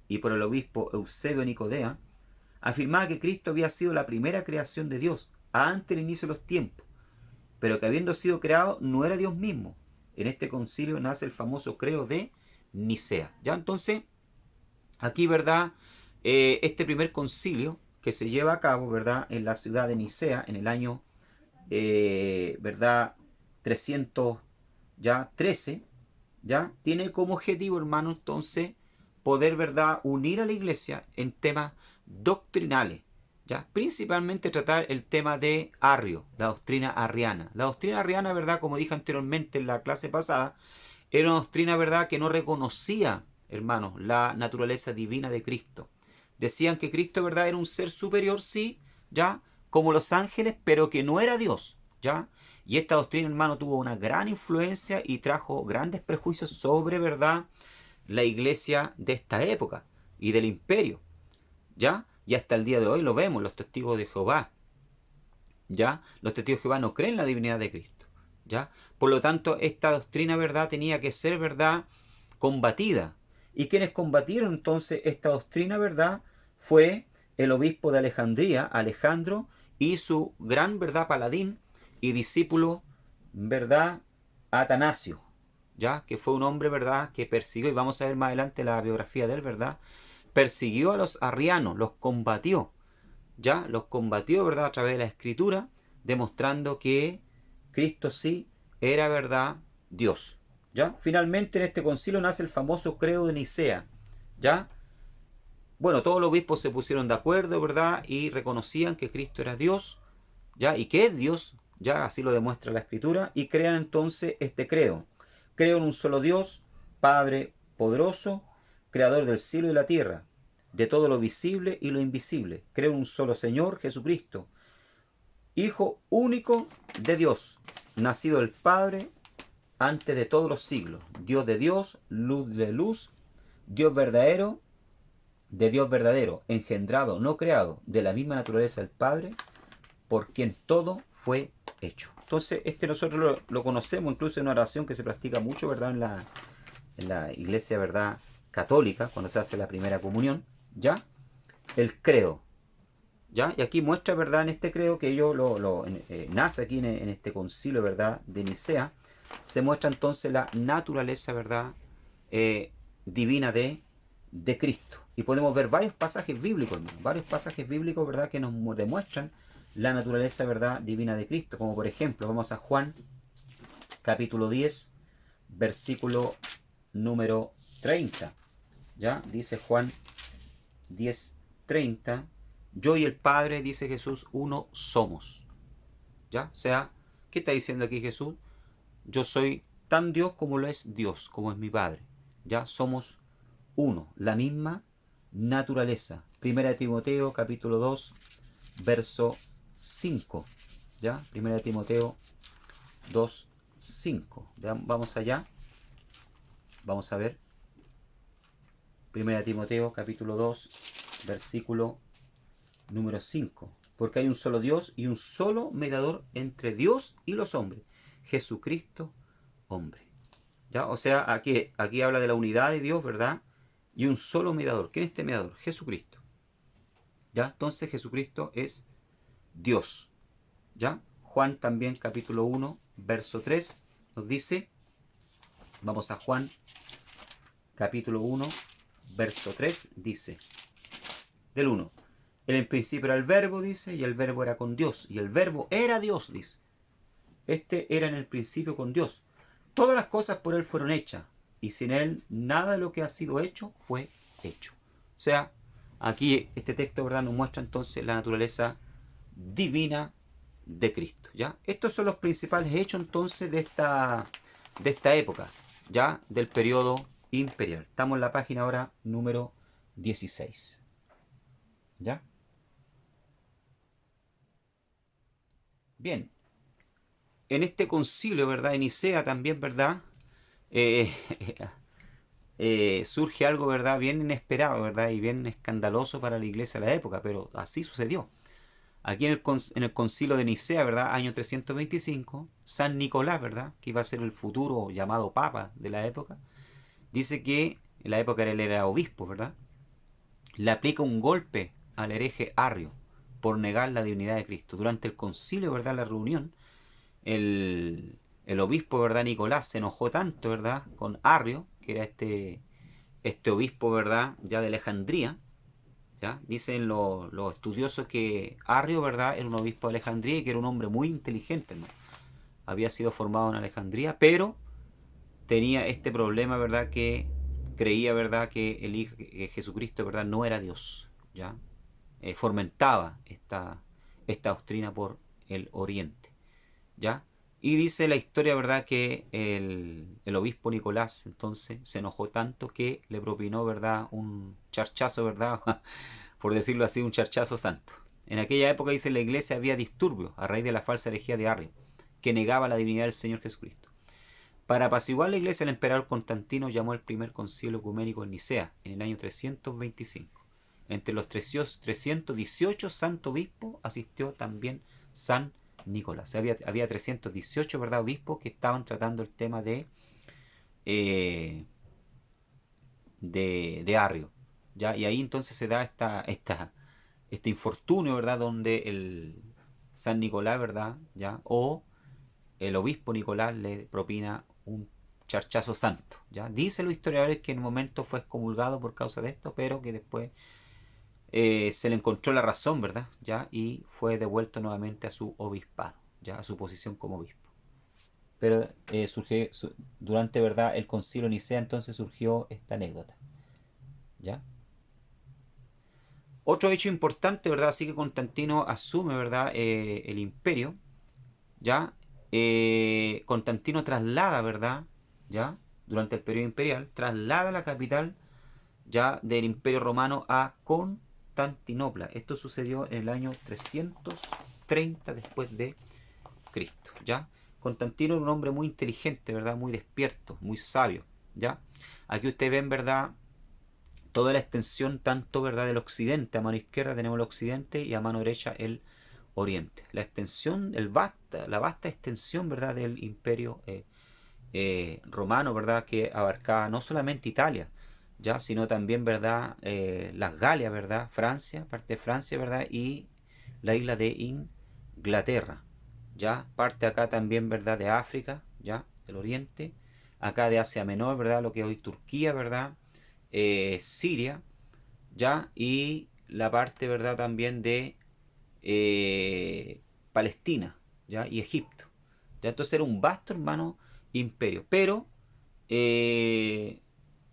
Speaker 1: y por el obispo Eusebio Nicodea, afirmaba que Cristo había sido la primera creación de Dios antes del inicio de los tiempos, pero que habiendo sido creado no era Dios mismo. En este concilio nace el famoso credo de Nicea. Ya entonces, aquí, ¿verdad?, este primer concilio que se lleva a cabo, ¿verdad?, en la ciudad de Nicea en el año, ¿verdad?, 313, ¿ya? Tiene como objetivo, hermano, entonces, poder, ¿verdad?, unir a la iglesia en temas doctrinales, ¿ya? Principalmente tratar el tema de Arrio, la doctrina arriana. La doctrina arriana, ¿verdad?, como dije anteriormente en la clase pasada, era una doctrina, ¿verdad?, que no reconocía, hermanos, la naturaleza divina de Cristo. Decían que Cristo, ¿verdad?, era un ser superior, sí, ¿ya?, como los ángeles, pero que no era Dios, ¿ya? Y esta doctrina, hermano, tuvo una gran influencia y trajo grandes prejuicios sobre, ¿verdad?, la iglesia de esta época y del imperio, ¿ya? Y hasta el día de hoy lo vemos, los testigos de Jehová, ¿ya? Los testigos de Jehová no creen en la divinidad de Cristo, ¿ya? Por lo tanto, esta doctrina, ¿verdad?, tenía que ser, ¿verdad?, combatida. Y quienes combatieron entonces esta doctrina, ¿verdad?, fue el obispo de Alejandría, Alejandro, y su gran, ¿verdad?, paladín y discípulo, ¿verdad?, Atanasio, ¿ya? Que fue un hombre, ¿verdad?, que persiguió, y vamos a ver más adelante la biografía de él, ¿verdad?, persiguió a los arrianos, los combatió, ¿ya? Los combatió, ¿verdad?, a través de la escritura, demostrando que Cristo sí era, ¿verdad?, Dios, ¿ya? Finalmente en este concilio nace el famoso credo de Nicea, ¿ya? Bueno, todos los obispos se pusieron de acuerdo, ¿verdad?, y reconocían que Cristo era Dios, ¿ya? Y que es Dios, ya así lo demuestra la escritura, y crean entonces este credo. Creo en un solo Dios, Padre poderoso, creador del cielo y la tierra, de todo lo visible y lo invisible. Creo en un solo Señor, Jesucristo, Hijo único de Dios, nacido del Padre antes de todos los siglos, Dios de Dios, luz de luz, Dios verdadero de Dios verdadero, engendrado, no creado, de la misma naturaleza del Padre, por quien todo fue hecho. Entonces, nosotros lo conocemos incluso en una oración que se practica mucho, ¿verdad?, en la iglesia, ¿verdad?, católica, cuando se hace la primera comunión, ¿ya? El credo, ¿ya? Y aquí muestra, ¿verdad?, en este credo que ellos nace aquí en este concilio, ¿verdad?, de Nicea, se muestra entonces la naturaleza, ¿verdad?, divina de Cristo. Y podemos ver varios pasajes bíblicos, hermano, varios pasajes bíblicos, ¿verdad?, que nos demuestran la naturaleza, ¿verdad?, divina de Cristo. Como por ejemplo, vamos a Juan capítulo 10, versículo número 30. ¿Ya? Dice Juan 10:30. Yo y el Padre, dice Jesús, uno somos. ¿Ya? O sea, ¿qué está diciendo aquí Jesús? Yo soy tan Dios como lo es Dios, como es mi Padre. ¿Ya? Somos uno, la misma naturaleza. Primera de Timoteo, capítulo 2, verso 5. ¿Ya? Primera de Timoteo 2:5. Vamos allá. Vamos a ver. Primera de Timoteo, capítulo 2, versículo número 5. Porque hay un solo Dios y un solo mediador entre Dios y los hombres, Jesucristo, hombre. ¿Ya? O sea, aquí habla de la unidad de Dios, ¿verdad? Y un solo mediador. ¿Quién es este mediador? Jesucristo. ¿Ya? Entonces Jesucristo es Dios. ¿Ya? Juan también, capítulo 1, verso 3, nos dice, vamos a Juan, capítulo 1, verso 3, dice, del 1, en el principio era el verbo, dice, y el verbo era con Dios, y el verbo era Dios, dice. Este era en el principio con Dios. Todas las cosas por él fueron hechas, y sin él nada de lo que ha sido hecho fue hecho. O sea, aquí este texto, ¿verdad?, nos muestra entonces la naturaleza divina de Cristo, ¿ya? Estos son los principales hechos entonces de esta época, ¿ya? Del periodo imperial. Estamos en la página ahora número 16, ¿ya? Bien, en este concilio, ¿verdad?, de Nicea también, ¿verdad?, eh, surge algo, ¿verdad?, bien inesperado, ¿verdad?, y bien escandaloso para la iglesia de la época, pero así sucedió. Aquí en el concilio de Nicea, ¿verdad?, año 325, San Nicolás, ¿verdad?, que iba a ser el futuro llamado papa de la época, dice que en la época él era obispo, ¿verdad?, le aplica un golpe al hereje Arrio por negar la divinidad de Cristo. Durante el concilio, ¿verdad?, la reunión, el obispo, ¿verdad?, Nicolás se enojó tanto, ¿verdad?, con Arrio, que era este obispo, ¿verdad?, ya de Alejandría. ¿Ya? Dicen los estudiosos que Arrio, ¿verdad?, era un obispo de Alejandría y que era un hombre muy inteligente, ¿no? Había sido formado en Alejandría, pero tenía este problema, ¿verdad? Que creía, ¿verdad? Que el Hijo, que Jesucristo, ¿verdad? No era Dios, ¿ya? Fomentaba esta doctrina por el Oriente, ¿ya? Y dice la historia, ¿verdad? Que el obispo Nicolás entonces se enojó tanto que le propinó, ¿verdad? Un charchazo, ¿verdad? Por decirlo así, un charchazo santo. En aquella época, dice, en la iglesia había disturbios a raíz de la falsa herejía de Arrio, que negaba la divinidad del Señor Jesucristo. Para apaciguar la iglesia, el emperador Constantino llamó al primer concilio ecuménico en Nicea, en el año 325. Entre los 318 santos obispos asistió también San Nicolás. Había 318, ¿verdad?, obispos que estaban tratando el tema eh, de Arrio, ¿ya? Y ahí entonces se da este infortunio, ¿verdad?, donde el San Nicolás, ¿verdad?, ¿ya? O el obispo Nicolás le propina un charchazo santo, ¿ya? Dicen los historiadores que en un momento fue excomulgado por causa de esto, pero que después se le encontró la razón, ¿verdad? ¿Ya? Y fue devuelto nuevamente a su obispado, ¿ya? A su posición como obispo. Pero durante, ¿verdad?, el concilio de Nicea entonces surgió esta anécdota, ¿ya? Otro hecho importante, ¿verdad? Así que Constantino asume, ¿verdad?, el imperio, ¿ya? Constantino traslada, ¿verdad? ¿Ya? Durante el periodo imperial, traslada la capital, ya, del imperio romano a Constantinopla. Esto sucedió en el año 330 después de Cristo, ¿ya? Constantino era un hombre muy inteligente, ¿verdad? Muy despierto, muy sabio, ¿ya? Aquí ustedes ven, ¿verdad?, toda la extensión tanto, ¿verdad?, del occidente. A mano izquierda tenemos el occidente y a mano derecha el oriente. La extensión, la vasta extensión, ¿verdad?, del imperio romano, ¿verdad?, que abarcaba no solamente Italia, ya, sino también, ¿verdad?, las Galias, ¿verdad?, Francia, parte de Francia, ¿verdad?, y la isla de Inglaterra, ya, parte acá también, ¿verdad?, de África, ya, del oriente, acá de Asia Menor, ¿verdad?, lo que hoy Turquía, ¿verdad?, Siria, ya, y la parte, ¿verdad?, también de Palestina, ya, y Egipto, ya. Entonces era un vasto, hermano, imperio, pero eh,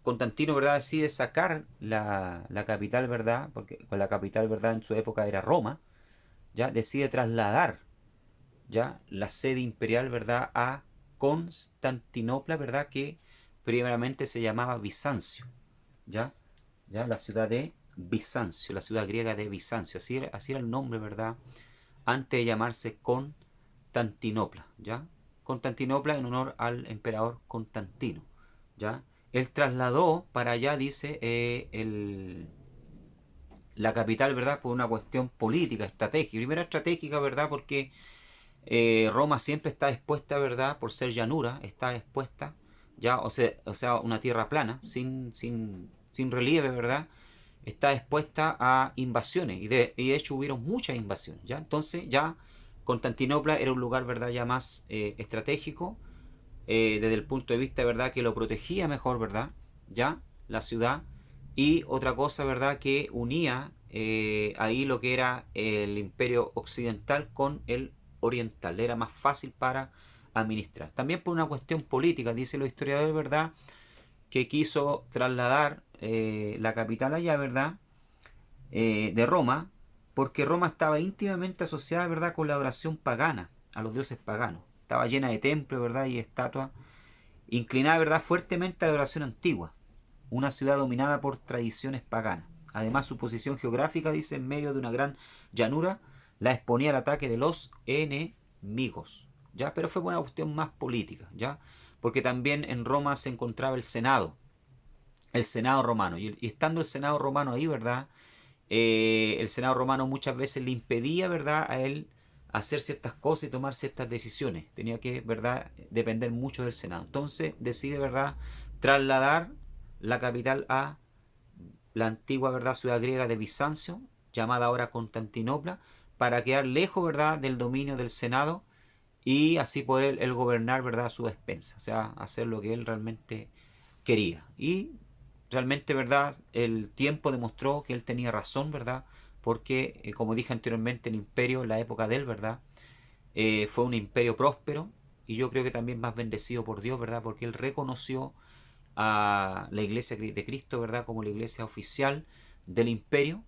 Speaker 1: Constantino, ¿verdad?, decide sacar la capital, ¿verdad?, porque la capital, ¿verdad?, en su época era Roma, ya, decide trasladar, ya, la sede imperial, ¿verdad?, a Constantinopla, ¿verdad?, que primeramente se llamaba Bizancio, ya, ya, la ciudad de Bizancio, la ciudad griega de Bizancio, así era el nombre, ¿verdad?, antes de llamarse Constantinopla, ¿ya? Constantinopla en honor al emperador Constantino, ¿ya? Él trasladó para allá, dice, la capital, ¿verdad?, por una cuestión política, estratégica. Primero estratégica, ¿verdad?, porque Roma siempre está expuesta, ¿verdad?, por ser llanura, está expuesta, ¿ya? O sea, una tierra plana, sin relieve, ¿verdad?, está expuesta a invasiones, y de hecho hubieron muchas invasiones, ¿ya? Entonces ya Constantinopla era un lugar, ¿verdad?, ya más estratégico, desde el punto de vista, ¿verdad?, que lo protegía mejor, ¿verdad?, ya, la ciudad. Y otra cosa, ¿verdad?, que unía ahí lo que era el imperio occidental con el oriental, le era más fácil para administrar. También por una cuestión política, dicen los historiadores, ¿verdad?, que quiso trasladar la capital allá, ¿verdad?, de Roma, porque Roma estaba íntimamente asociada, ¿verdad?, con la adoración pagana, a los dioses paganos. Estaba llena de templos, ¿verdad?, y estatuas, inclinada, ¿verdad?, fuertemente a la adoración antigua. Una ciudad dominada por tradiciones paganas. Además, su posición geográfica, dice, en medio de una gran llanura, la exponía al ataque de los enemigos, ¿ya? Pero fue una cuestión más política, ¿ya? Porque también en Roma se encontraba el Senado romano. Y estando el Senado romano ahí, ¿verdad?, el Senado romano muchas veces le impedía, ¿verdad?, a él hacer ciertas cosas y tomar ciertas decisiones. Tenía que, ¿verdad?, depender mucho del Senado. Entonces decide, ¿verdad?, trasladar la capital a la antigua, ¿verdad?, ciudad griega de Bizancio, llamada ahora Constantinopla, para quedar lejos, ¿verdad?, del dominio del Senado, y así poder él gobernar, ¿verdad?, a su despensa, o sea, hacer lo que él realmente quería. Y realmente, ¿verdad?, el tiempo demostró que él tenía razón, ¿verdad?, porque, como dije anteriormente, el imperio en la época de él, ¿verdad?, fue un imperio próspero, y yo creo que también más bendecido por Dios, ¿verdad? Porque él reconoció a la iglesia de Cristo, ¿verdad? Como la iglesia oficial del imperio,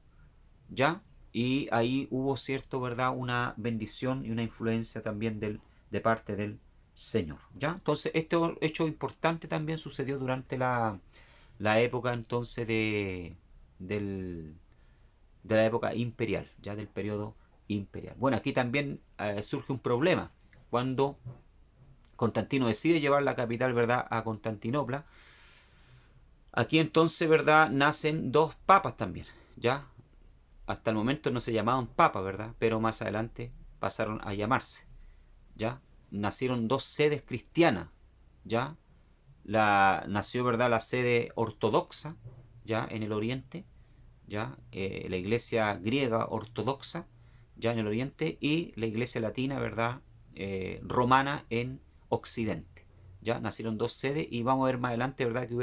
Speaker 1: ¿ya? Y ahí hubo, cierto, ¿verdad? Una bendición y una influencia también de parte del Señor, ¿ya? Entonces, este hecho importante también sucedió durante la época entonces del, de la época imperial, ya del periodo imperial. Bueno, aquí también surge un problema. Cuando Constantino decide llevar la capital, ¿verdad?, a Constantinopla, aquí entonces, ¿verdad?, nacen dos papas también, ¿ya? Hasta el momento no se llamaban papas, ¿verdad? Pero más adelante pasaron a llamarse, ¿ya? Nacieron dos sedes cristianas, ¿ya? Nació, ¿verdad?, la sede ortodoxa, ¿ya?, en el oriente, ¿ya? La iglesia griega ortodoxa, ya en el oriente, y la iglesia latina, ¿verdad?, romana en occidente, ¿ya? Nacieron dos sedes y vamos a ver más adelante, ¿verdad?, que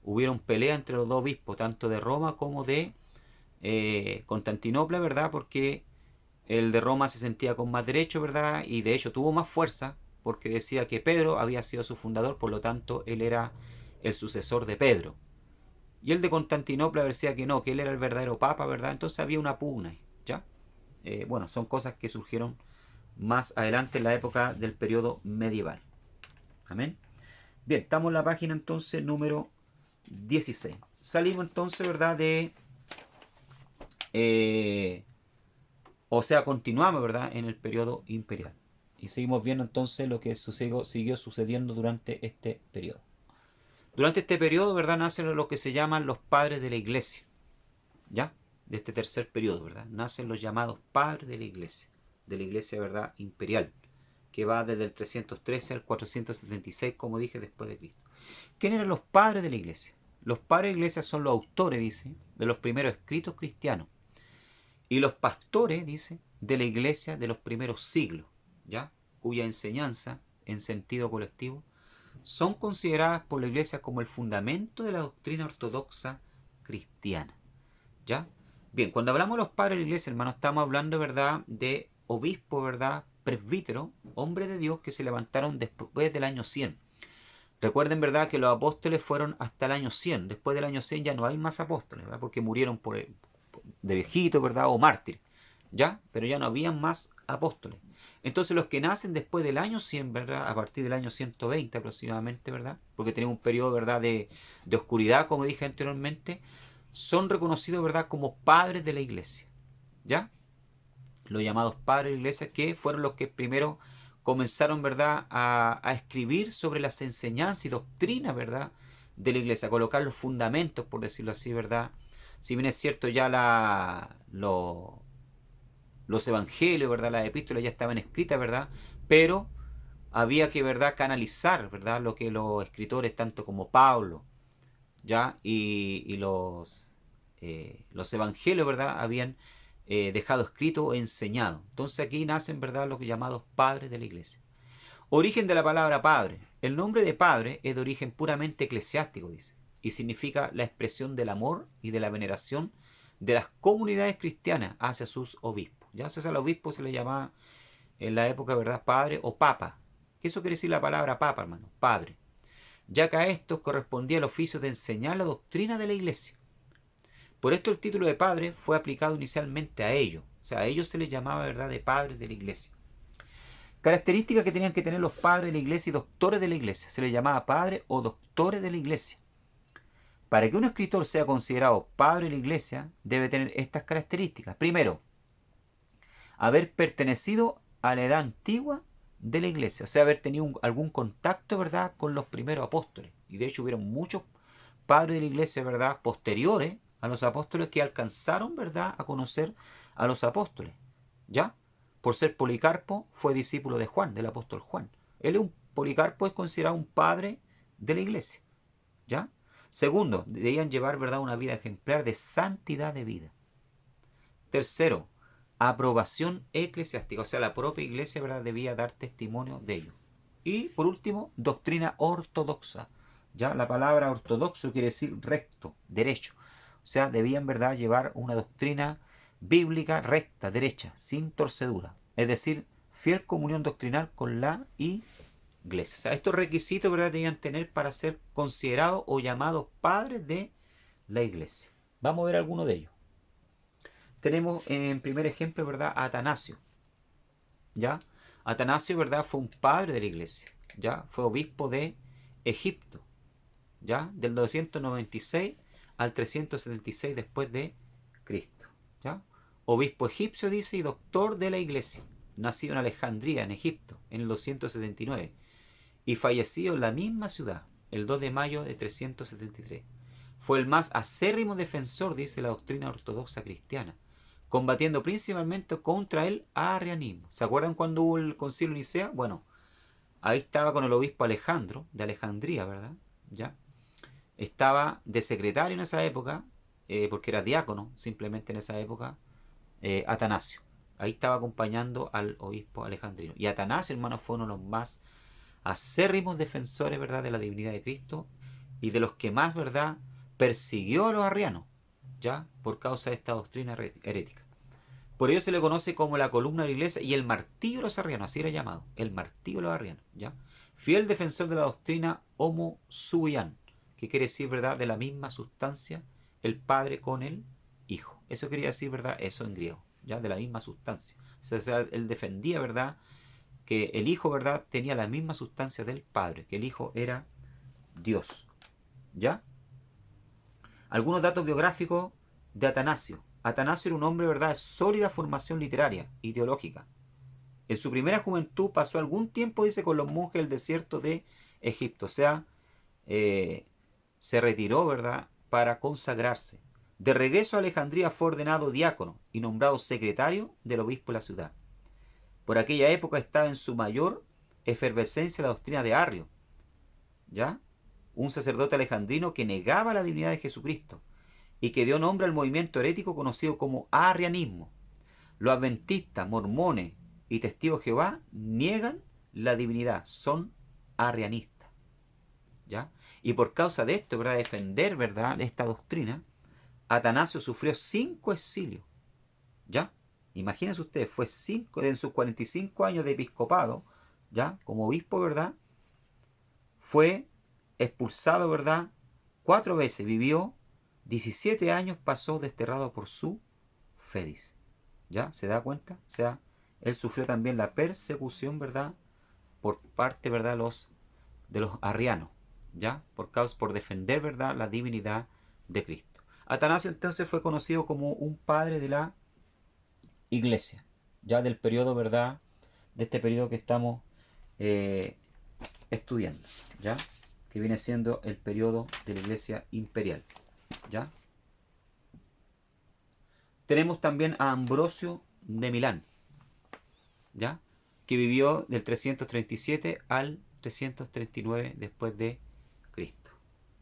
Speaker 1: hubieron pelea entre los dos obispos, tanto de Roma como de Constantinopla, ¿verdad? Porque el de Roma se sentía con más derecho, ¿verdad? Y de hecho tuvo más fuerza porque decía que Pedro había sido su fundador, por lo tanto él era el sucesor de Pedro. Y el de Constantinopla decía que no, que él era el verdadero papa, ¿verdad? Entonces había una pugna, ¿ya? Bueno, son cosas que surgieron más adelante en la época del periodo medieval. Amén. Bien, estamos en la página entonces número 16. Salimos entonces, ¿verdad? Eh, o sea, continuamos, ¿verdad?, en el periodo imperial. Y seguimos viendo entonces lo que siguió sucediendo durante este periodo. Durante este periodo, ¿verdad?, nacen lo que se llaman los padres de la iglesia. ¿Ya? De este tercer periodo, ¿verdad? Nacen los llamados padres de la iglesia, ¿verdad?, imperial, que va desde el 313 al 476, como dije, después de Cristo. ¿Quién eran los padres de la iglesia? Los padres de la iglesia son los autores, dice, de los primeros escritos cristianos. Y los pastores, dice, de la iglesia de los primeros siglos, ¿ya? Cuya enseñanza, en sentido colectivo, son consideradas por la iglesia como el fundamento de la doctrina ortodoxa cristiana, ¿ya? Bien, cuando hablamos de los padres de la iglesia, hermano, estamos hablando, ¿verdad?, de obispos, ¿verdad?, presbíteros, hombres de Dios que se levantaron después del año 100. Recuerden, ¿verdad?, que los apóstoles fueron hasta el año 100. Después del año 100 ya no hay más apóstoles, ¿verdad?, porque murieron de viejitos, ¿verdad?, o mártires, ¿ya? Pero ya no habían más apóstoles. Entonces los que nacen después del año 100, ¿verdad?, a partir del año 120 aproximadamente, ¿verdad?, porque tenemos un periodo, ¿verdad?, de oscuridad, como dije anteriormente, son reconocidos, ¿verdad?, como padres de la iglesia, ¿ya? Los llamados padres de la iglesia, que fueron los que primero comenzaron, ¿verdad?, a escribir sobre las enseñanzas y doctrinas, ¿verdad?, de la iglesia, a colocar los fundamentos, por decirlo así, ¿verdad? Si bien es cierto, ya los evangelios, ¿verdad?, las epístolas ya estaban escritas, ¿verdad?, pero había que, ¿verdad?, canalizar, ¿verdad?, lo que los escritores, tanto como Pablo, ¿ya?, y los evangelios, ¿verdad?, habían dejado escrito o enseñado. Entonces aquí nacen, ¿verdad?, los llamados padres de la iglesia. Origen de la palabra padre. El nombre de padre es de origen puramente eclesiástico, dice, y significa la expresión del amor y de la veneración de las comunidades cristianas hacia sus obispos. Ya al obispo se le llamaba en la época, ¿verdad?, padre o papa. ¿Qué eso quiere decir la palabra papa, hermano? Padre. Ya que a esto correspondía el oficio de enseñar la doctrina de la iglesia. Por esto el título de padre fue aplicado inicialmente a ellos. O sea, a ellos se les llamaba, ¿verdad?, de padres de la iglesia. Características que tenían que tener los padres de la iglesia y doctores de la iglesia. Se les llamaba padre o doctores de la iglesia. Para que un escritor sea considerado padre de la iglesia, debe tener estas características. Primero, haber pertenecido a la edad antigua de la iglesia. O sea, haber tenido algún contacto, ¿verdad?, con los primeros apóstoles. Y de hecho hubieron muchos padres de la iglesia, ¿verdad?, posteriores a los apóstoles que alcanzaron, ¿verdad?, a conocer a los apóstoles. ¿Ya? Por ser Policarpo, fue discípulo de Juan, del apóstol Juan. Policarpo es considerado un padre de la iglesia. ¿Ya? Segundo, debían llevar, ¿verdad?, una vida ejemplar de santidad de vida. Tercero, aprobación eclesiástica. O sea, la propia iglesia, ¿verdad?, debía dar testimonio de ello. Y por último, doctrina ortodoxa. Ya, la palabra ortodoxo quiere decir recto, derecho. O sea, debían, ¿verdad?, llevar una doctrina bíblica recta, derecha, sin torcedura. Es decir, fiel comunión doctrinal con la iglesia. O sea, estos requisitos, ¿verdad?, debían tener para ser considerados o llamados padres de la iglesia. Vamos a ver algunos de ellos. Tenemos en primer ejemplo, ¿verdad?, a Atanasio. ¿Ya? Atanasio, ¿verdad?, fue un padre de la iglesia. ¿Ya? Fue obispo de Egipto. ¿Ya? Del 296 al 376 después de Cristo. ¿Ya? Obispo egipcio, dice, y doctor de la iglesia. Nacido en Alejandría, en Egipto, en el 279. Y fallecido en la misma ciudad, el 2 de mayo de 373. Fue el más acérrimo defensor, dice, la doctrina ortodoxa cristiana, combatiendo principalmente contra el arrianismo. ¿Se acuerdan cuando hubo el concilio de Nicea? Bueno, ahí estaba con el obispo Alejandro, de Alejandría, ¿verdad? ¿Ya? Estaba de secretario en esa época, porque era diácono, simplemente en esa época, Atanasio. Ahí estaba acompañando al obispo alejandrino. Y Atanasio, hermano, fue uno de los más acérrimos defensores, ¿verdad?, de la divinidad de Cristo y de los que más, ¿verdad?, persiguió a los arrianos, ¿ya?, por causa de esta doctrina herética. Por ello se le conoce como la columna de la iglesia y el martillo de los arrianos, así era llamado, el martillo de los arrianos, ¿ya? Fiel defensor de la doctrina homosubian, que quiere decir, ¿verdad?, de la misma sustancia, el Padre con el Hijo. Eso quería decir, ¿verdad?, eso en griego, ¿ya?, de la misma sustancia. O sea, él defendía, ¿verdad?, que el Hijo, ¿verdad?, tenía la misma sustancia del Padre, que el Hijo era Dios, ¿ya? Algunos datos biográficos de Atanasio. Atanasio era un hombre, ¿verdad?, de sólida formación literaria y teológica. En su primera juventud pasó algún tiempo, dice, con los monjes del desierto de Egipto. O sea, se retiró, ¿verdad?, para consagrarse. De regreso a Alejandría fue ordenado diácono y nombrado secretario del obispo de la ciudad. Por aquella época estaba en su mayor efervescencia la doctrina de Arrio, ¿ya?, un sacerdote alejandrino que negaba la divinidad de Jesucristo y que dio nombre al movimiento herético conocido como arrianismo. Los adventistas, mormones y testigos de Jehová niegan la divinidad, son arrianistas, ¿ya? Y por causa de esto, ¿verdad?, defender, ¿verdad?, esta doctrina, Atanasio sufrió 5 exilios, ¿ya? Imagínense ustedes, fue 5 en sus 45 años de episcopado, ¿ya?, como obispo, ¿verdad?, fue expulsado, ¿verdad?, 4 veces, vivió 17 años, pasó desterrado por su fe, dice. ¿Ya? ¿Se da cuenta? O sea, él sufrió también la persecución, ¿verdad?, por parte, ¿verdad?, de los arrianos, ¿ya?, por defender, ¿verdad?, la divinidad de Cristo. Atanasio entonces fue conocido como un padre de la iglesia, ya del periodo, ¿verdad?, de este periodo que estamos estudiando, ¿ya?, que viene siendo el periodo de la iglesia imperial, ¿ya? Tenemos también a Ambrosio de Milán, ¿ya?, que vivió del 337 al 339 después de Cristo,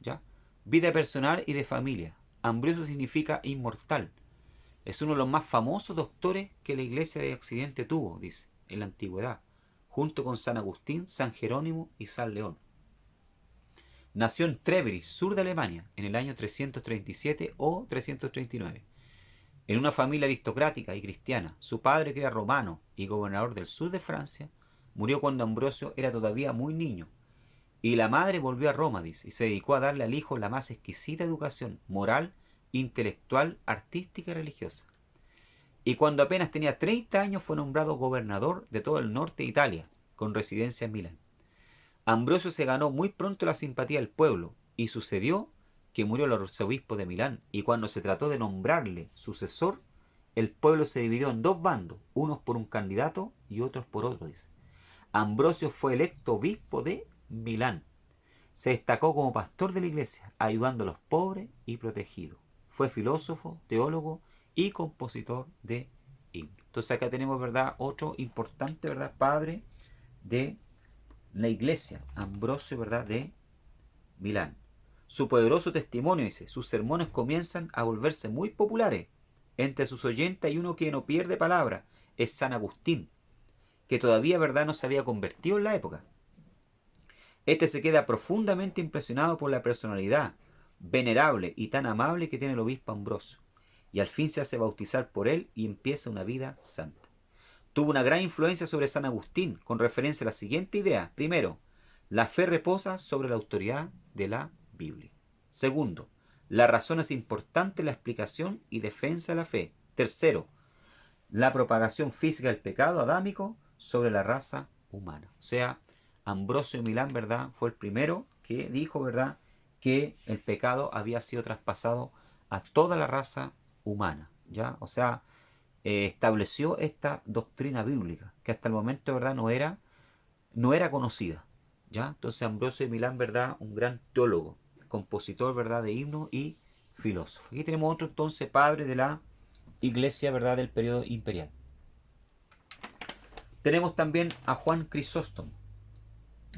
Speaker 1: ¿ya? Vida personal y de familia. Ambrosio significa inmortal. Es uno de los más famosos doctores que la iglesia de Occidente tuvo, dice, en la antigüedad, junto con San Agustín, San Jerónimo y San León. Nació en Treveris, sur de Alemania, en el año 337 o 339. En una familia aristocrática y cristiana, su padre, que era romano y gobernador del sur de Francia, murió cuando Ambrosio era todavía muy niño. Y la madre volvió a Roma, dice, y se dedicó a darle al hijo la más exquisita educación moral, intelectual, artística y religiosa. Y cuando apenas tenía 30 años fue nombrado gobernador de todo el norte de Italia, con residencia en Milán. Ambrosio se ganó muy pronto la simpatía del pueblo, y sucedió que murió el arzobispo de Milán, y cuando se trató de nombrarle sucesor, el pueblo se dividió en 2 bandos, unos por un candidato y otros por otro, dice. Ambrosio fue electo obispo de Milán. Se destacó como pastor de la iglesia, ayudando a los pobres y protegidos. Fue filósofo, teólogo y compositor de himnos. Entonces acá tenemos, ¿verdad?, otro importante, ¿verdad?, padre de la iglesia, Ambrosio, ¿verdad?, de Milán. Su poderoso testimonio, dice, sus sermones comienzan a volverse muy populares. Entre sus oyentes hay uno que no pierde palabra, es San Agustín, que todavía, ¿verdad?, no se había convertido en la época. Este se queda profundamente impresionado por la personalidad venerable y tan amable que tiene el obispo Ambrosio, y al fin se hace bautizar por él y empieza una vida santa. Tuvo una gran influencia sobre San Agustín, con referencia a la siguiente idea. Primero, la fe reposa sobre la autoridad de la Biblia. Segundo, la razón es importante en la explicación y defensa de la fe. Tercero, la propagación física del pecado adámico sobre la raza humana. O sea, Ambrosio de Milán, ¿verdad?, fue el primero que dijo, ¿verdad?, que el pecado había sido traspasado a toda la raza humana, ¿ya? O sea, estableció esta doctrina bíblica que hasta el momento, ¿verdad?, no era conocida, ¿ya? Entonces Ambrosio de Milán, ¿verdad?, un gran teólogo, compositor, ¿verdad?, de himnos y filósofo. Aquí tenemos otro entonces padre de la iglesia, ¿verdad?, del periodo imperial. Tenemos también a Juan Crisóstomo,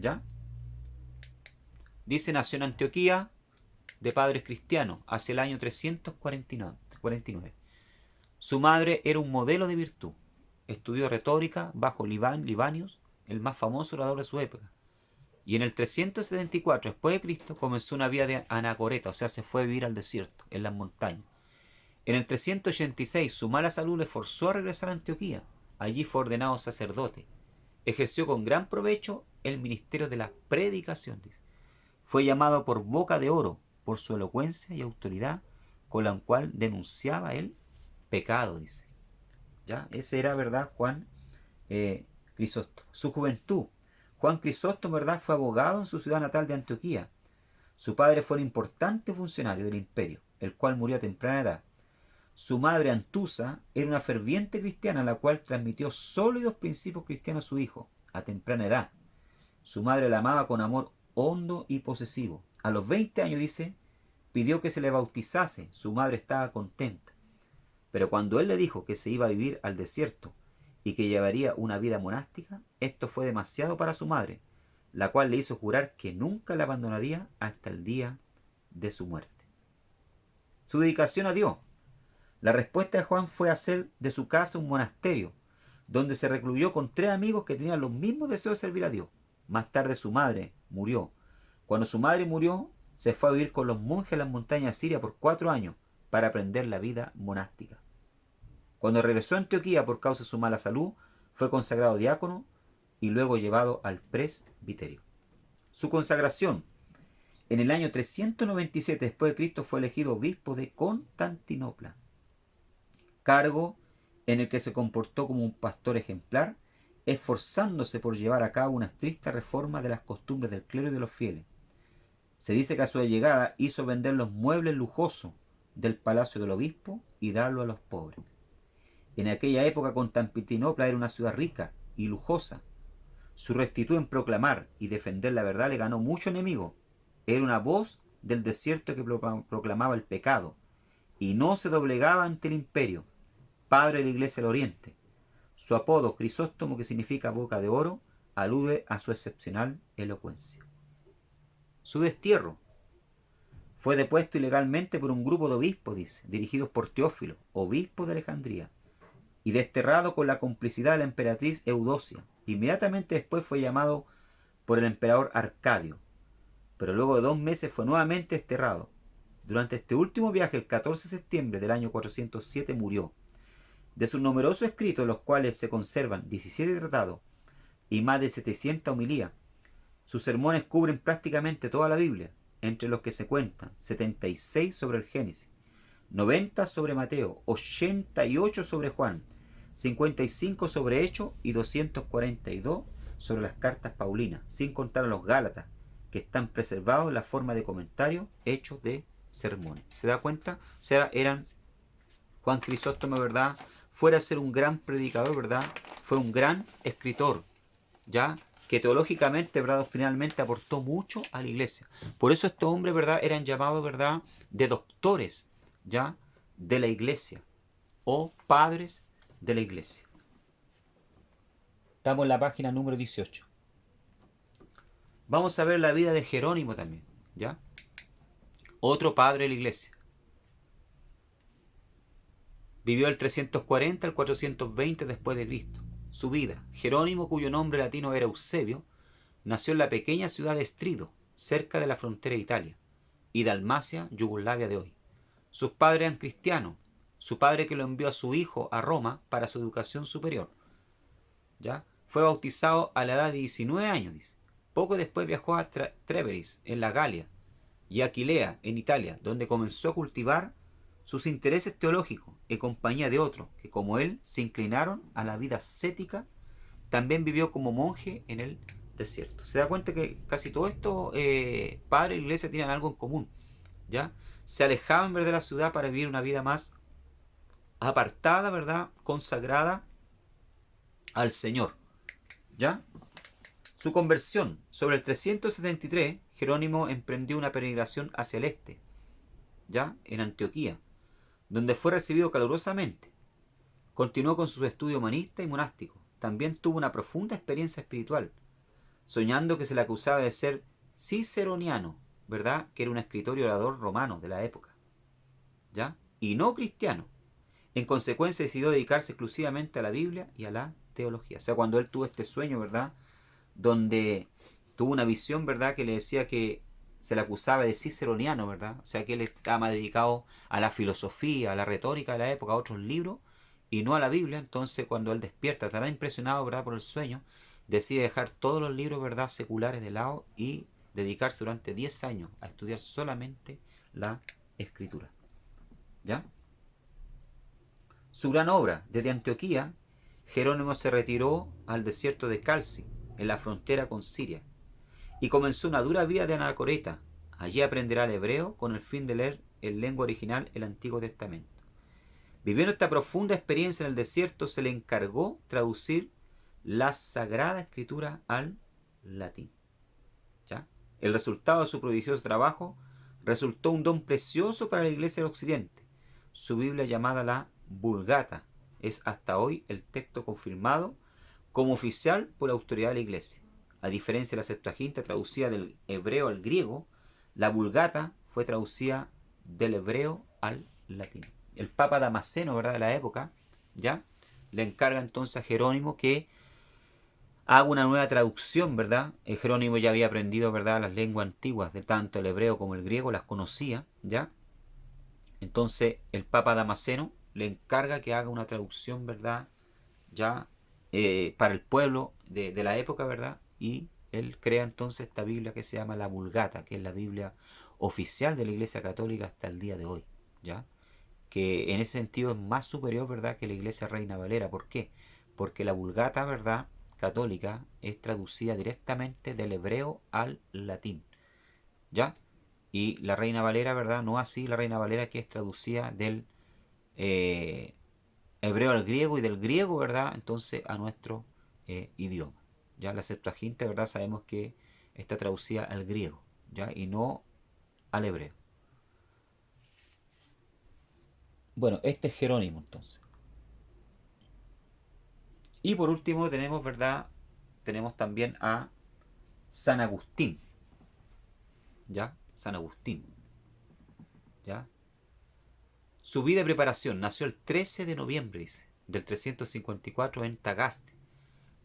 Speaker 1: ¿ya? Dice, nació en Antioquía de padres cristianos hacia el año 349. Su madre era un modelo de virtud. Estudió retórica bajo Libanius, el más famoso orador de su época. Y en el 374 después de Cristo comenzó una vida de anacoreta, o sea, se fue a vivir al desierto, en las montañas. En el 386 su mala salud le forzó a regresar a Antioquía. Allí fue ordenado sacerdote. Ejerció con gran provecho el ministerio de la predicación. Fue llamado por boca de oro por su elocuencia y autoridad con la cual denunciaba el pecado, dice. ¿Ya? Ese era, ¿verdad?, Juan Crisóstomo. Su juventud. Juan Crisóstomo, ¿verdad?, fue abogado en su ciudad natal de Antioquía. Su padre fue un importante funcionario del imperio, el cual murió a temprana edad. Su madre, Antusa, era una ferviente cristiana, la cual transmitió sólidos principios cristianos a su hijo, a temprana edad. Su madre la amaba con amor hondo y posesivo. A los 20 años, dice, pidió que se le bautizase. Su madre estaba contenta. Pero cuando él le dijo que se iba a vivir al desierto y que llevaría una vida monástica, esto fue demasiado para su madre, la cual le hizo jurar que nunca la abandonaría hasta el día de su muerte. Su dedicación a Dios. La respuesta de Juan fue hacer de su casa un monasterio, donde se recluyó con 3 amigos que tenían los mismos deseos de servir a Dios. Más tarde su madre murió. Cuando su madre murió, se fue a vivir con los monjes en las montañas sirias por 4 años para aprender la vida monástica. Cuando regresó a Antioquía por causa de su mala salud, fue consagrado diácono y luego llevado al presbiterio. Su consagración. En el año 397 después de Cristo fue elegido obispo de Constantinopla, cargo en el que se comportó como un pastor ejemplar, esforzándose por llevar a cabo una estricta reforma de las costumbres del clero y de los fieles. Se dice que a su llegada hizo vender los muebles lujosos del palacio del obispo y darlo a los pobres. En aquella época Constantinopla era una ciudad rica y lujosa. Su rectitud en proclamar y defender la verdad le ganó mucho enemigo. Era una voz del desierto que proclamaba el pecado y no se doblegaba ante el imperio, padre de la iglesia del Oriente. Su apodo, Crisóstomo, que significa boca de oro, alude a su excepcional elocuencia. Su destierro. Fue depuesto ilegalmente por un grupo de obispos, dice, dirigidos por Teófilo, obispo de Alejandría, y desterrado con la complicidad de la emperatriz Eudocia. Inmediatamente después fue llamado por el emperador Arcadio, pero luego de 2 meses fue nuevamente desterrado. Durante este último viaje, el 14 de septiembre del año 407, murió. De sus numerosos escritos, los cuales se conservan 17 tratados y más de 700 homilías, sus sermones cubren prácticamente toda la Biblia, entre los que se cuentan 76 sobre el Génesis, 90 sobre Mateo, 88 sobre Juan, 55 sobre Hechos y 242 sobre las cartas paulinas, sin contar a los Gálatas, que están preservados en la forma de comentarios hechos de sermones. ¿Se da cuenta? O sea, eran Juan Crisóstomo, ¿verdad? Fuera de ser un gran predicador, ¿verdad?, fue un gran escritor, ¿ya?, que teológicamente, ¿verdad?, doctrinalmente aportó mucho a la iglesia. Por eso estos hombres, ¿verdad?, eran llamados, ¿verdad?, de doctores, ¿ya?, de la iglesia, o padres de la iglesia. Estamos en la página número 18. Vamos a ver la vida de Jerónimo también, ¿ya? Otro padre de la iglesia. Vivió del 340 al 420 después de Cristo. Su vida. Jerónimo, cuyo nombre latino era Eusebio, nació en la pequeña ciudad de Estrido, cerca de la frontera de Italia y Dalmacia, Yugoslavia de hoy. Sus padres eran cristianos. Su padre que lo envió a su hijo a Roma para su educación superior. ¿ya? Fue bautizado a la edad de 19 años, dice. Poco después viajó a Treveris, en la Galia, y a Aquilea, en Italia, donde comenzó a cultivar sus intereses teológicos en compañía de otros, que como él se inclinaron a la vida ascética. También vivió como monje en el desierto. Se da cuenta que casi todos estos padres de la iglesia tienen algo en común, ¿ya? Se alejaban, ¿verdad?, de la ciudad para vivir una vida más apartada, ¿verdad?, consagrada al Señor, ¿ya? Su conversión. Sobre el 373, Jerónimo emprendió una peregrinación hacia el este, ¿ya?, en Antioquía, donde fue recibido calurosamente. Continuó con sus estudios humanistas y monásticos. También tuvo una profunda experiencia espiritual, soñando que se le acusaba de ser ciceroniano, ¿verdad?, que era un escritor y orador romano de la época, ¿ya?, y no cristiano. En consecuencia decidió dedicarse exclusivamente a la Biblia y a la teología. O sea, cuando él tuvo este sueño, ¿verdad?, donde tuvo una visión, ¿verdad?, que le decía que se le acusaba de ciceroniano, ¿verdad? O sea, que él estaba más dedicado a la filosofía, a la retórica de la época, a otros libros, y no a la Biblia. Entonces, cuando él despierta, tan impresionado, ¿verdad?, por el sueño, decide dejar todos los libros, ¿verdad?, seculares de lado y dedicarse durante 10 años a estudiar solamente la escritura, ¿ya? Su gran obra, desde Antioquía, Jerónimo se retiró al desierto de Calci, en la frontera con Siria, y comenzó una dura vida de anacoreta. Allí aprenderá el hebreo con el fin de leer en lengua original el Antiguo Testamento. Viviendo esta profunda experiencia en el desierto, se le encargó traducir la Sagrada Escritura al latín, ¿ya? El resultado de su prodigioso trabajo resultó un don precioso para la Iglesia del Occidente. Su Biblia, llamada la Vulgata, es hasta hoy el texto confirmado como oficial por la autoridad de la Iglesia. A diferencia de la Septuaginta traducida del hebreo al griego, la Vulgata fue traducida del hebreo al latín. El Papa Damasceno, ¿verdad?, de la época, ¿ya?, le encarga entonces a Jerónimo que haga una nueva traducción, ¿verdad? Jerónimo ya había aprendido, ¿verdad?, las lenguas antiguas, de tanto el hebreo como el griego, las conocía, ¿ya? Entonces el Papa Damasceno le encarga que haga una traducción, ¿verdad?, ya para el pueblo de la época, ¿verdad? Y él crea entonces esta Biblia que se llama la Vulgata, que es la Biblia oficial de la Iglesia Católica hasta el día de hoy, ¿ya? Que en ese sentido es más superior, ¿verdad?, que la Iglesia Reina Valera. ¿Por qué? Porque la Vulgata, ¿verdad?, católica es traducida directamente del hebreo al latín, ¿ya? Y la Reina Valera, ¿verdad?, no así la Reina Valera, que es traducida del eh, hebreo al griego y del griego, ¿verdad?, entonces a nuestro idioma. Ya la Septuaginta, ¿verdad?, sabemos que está traducida al griego, ¿ya?, y no al hebreo. Bueno, este es Jerónimo entonces. Y por último tenemos, ¿verdad?, tenemos también a San Agustín, ¿ya? San Agustín, ¿ya? Su vida y preparación. Nació el 13 de noviembre, dice, del 354 en Tagaste,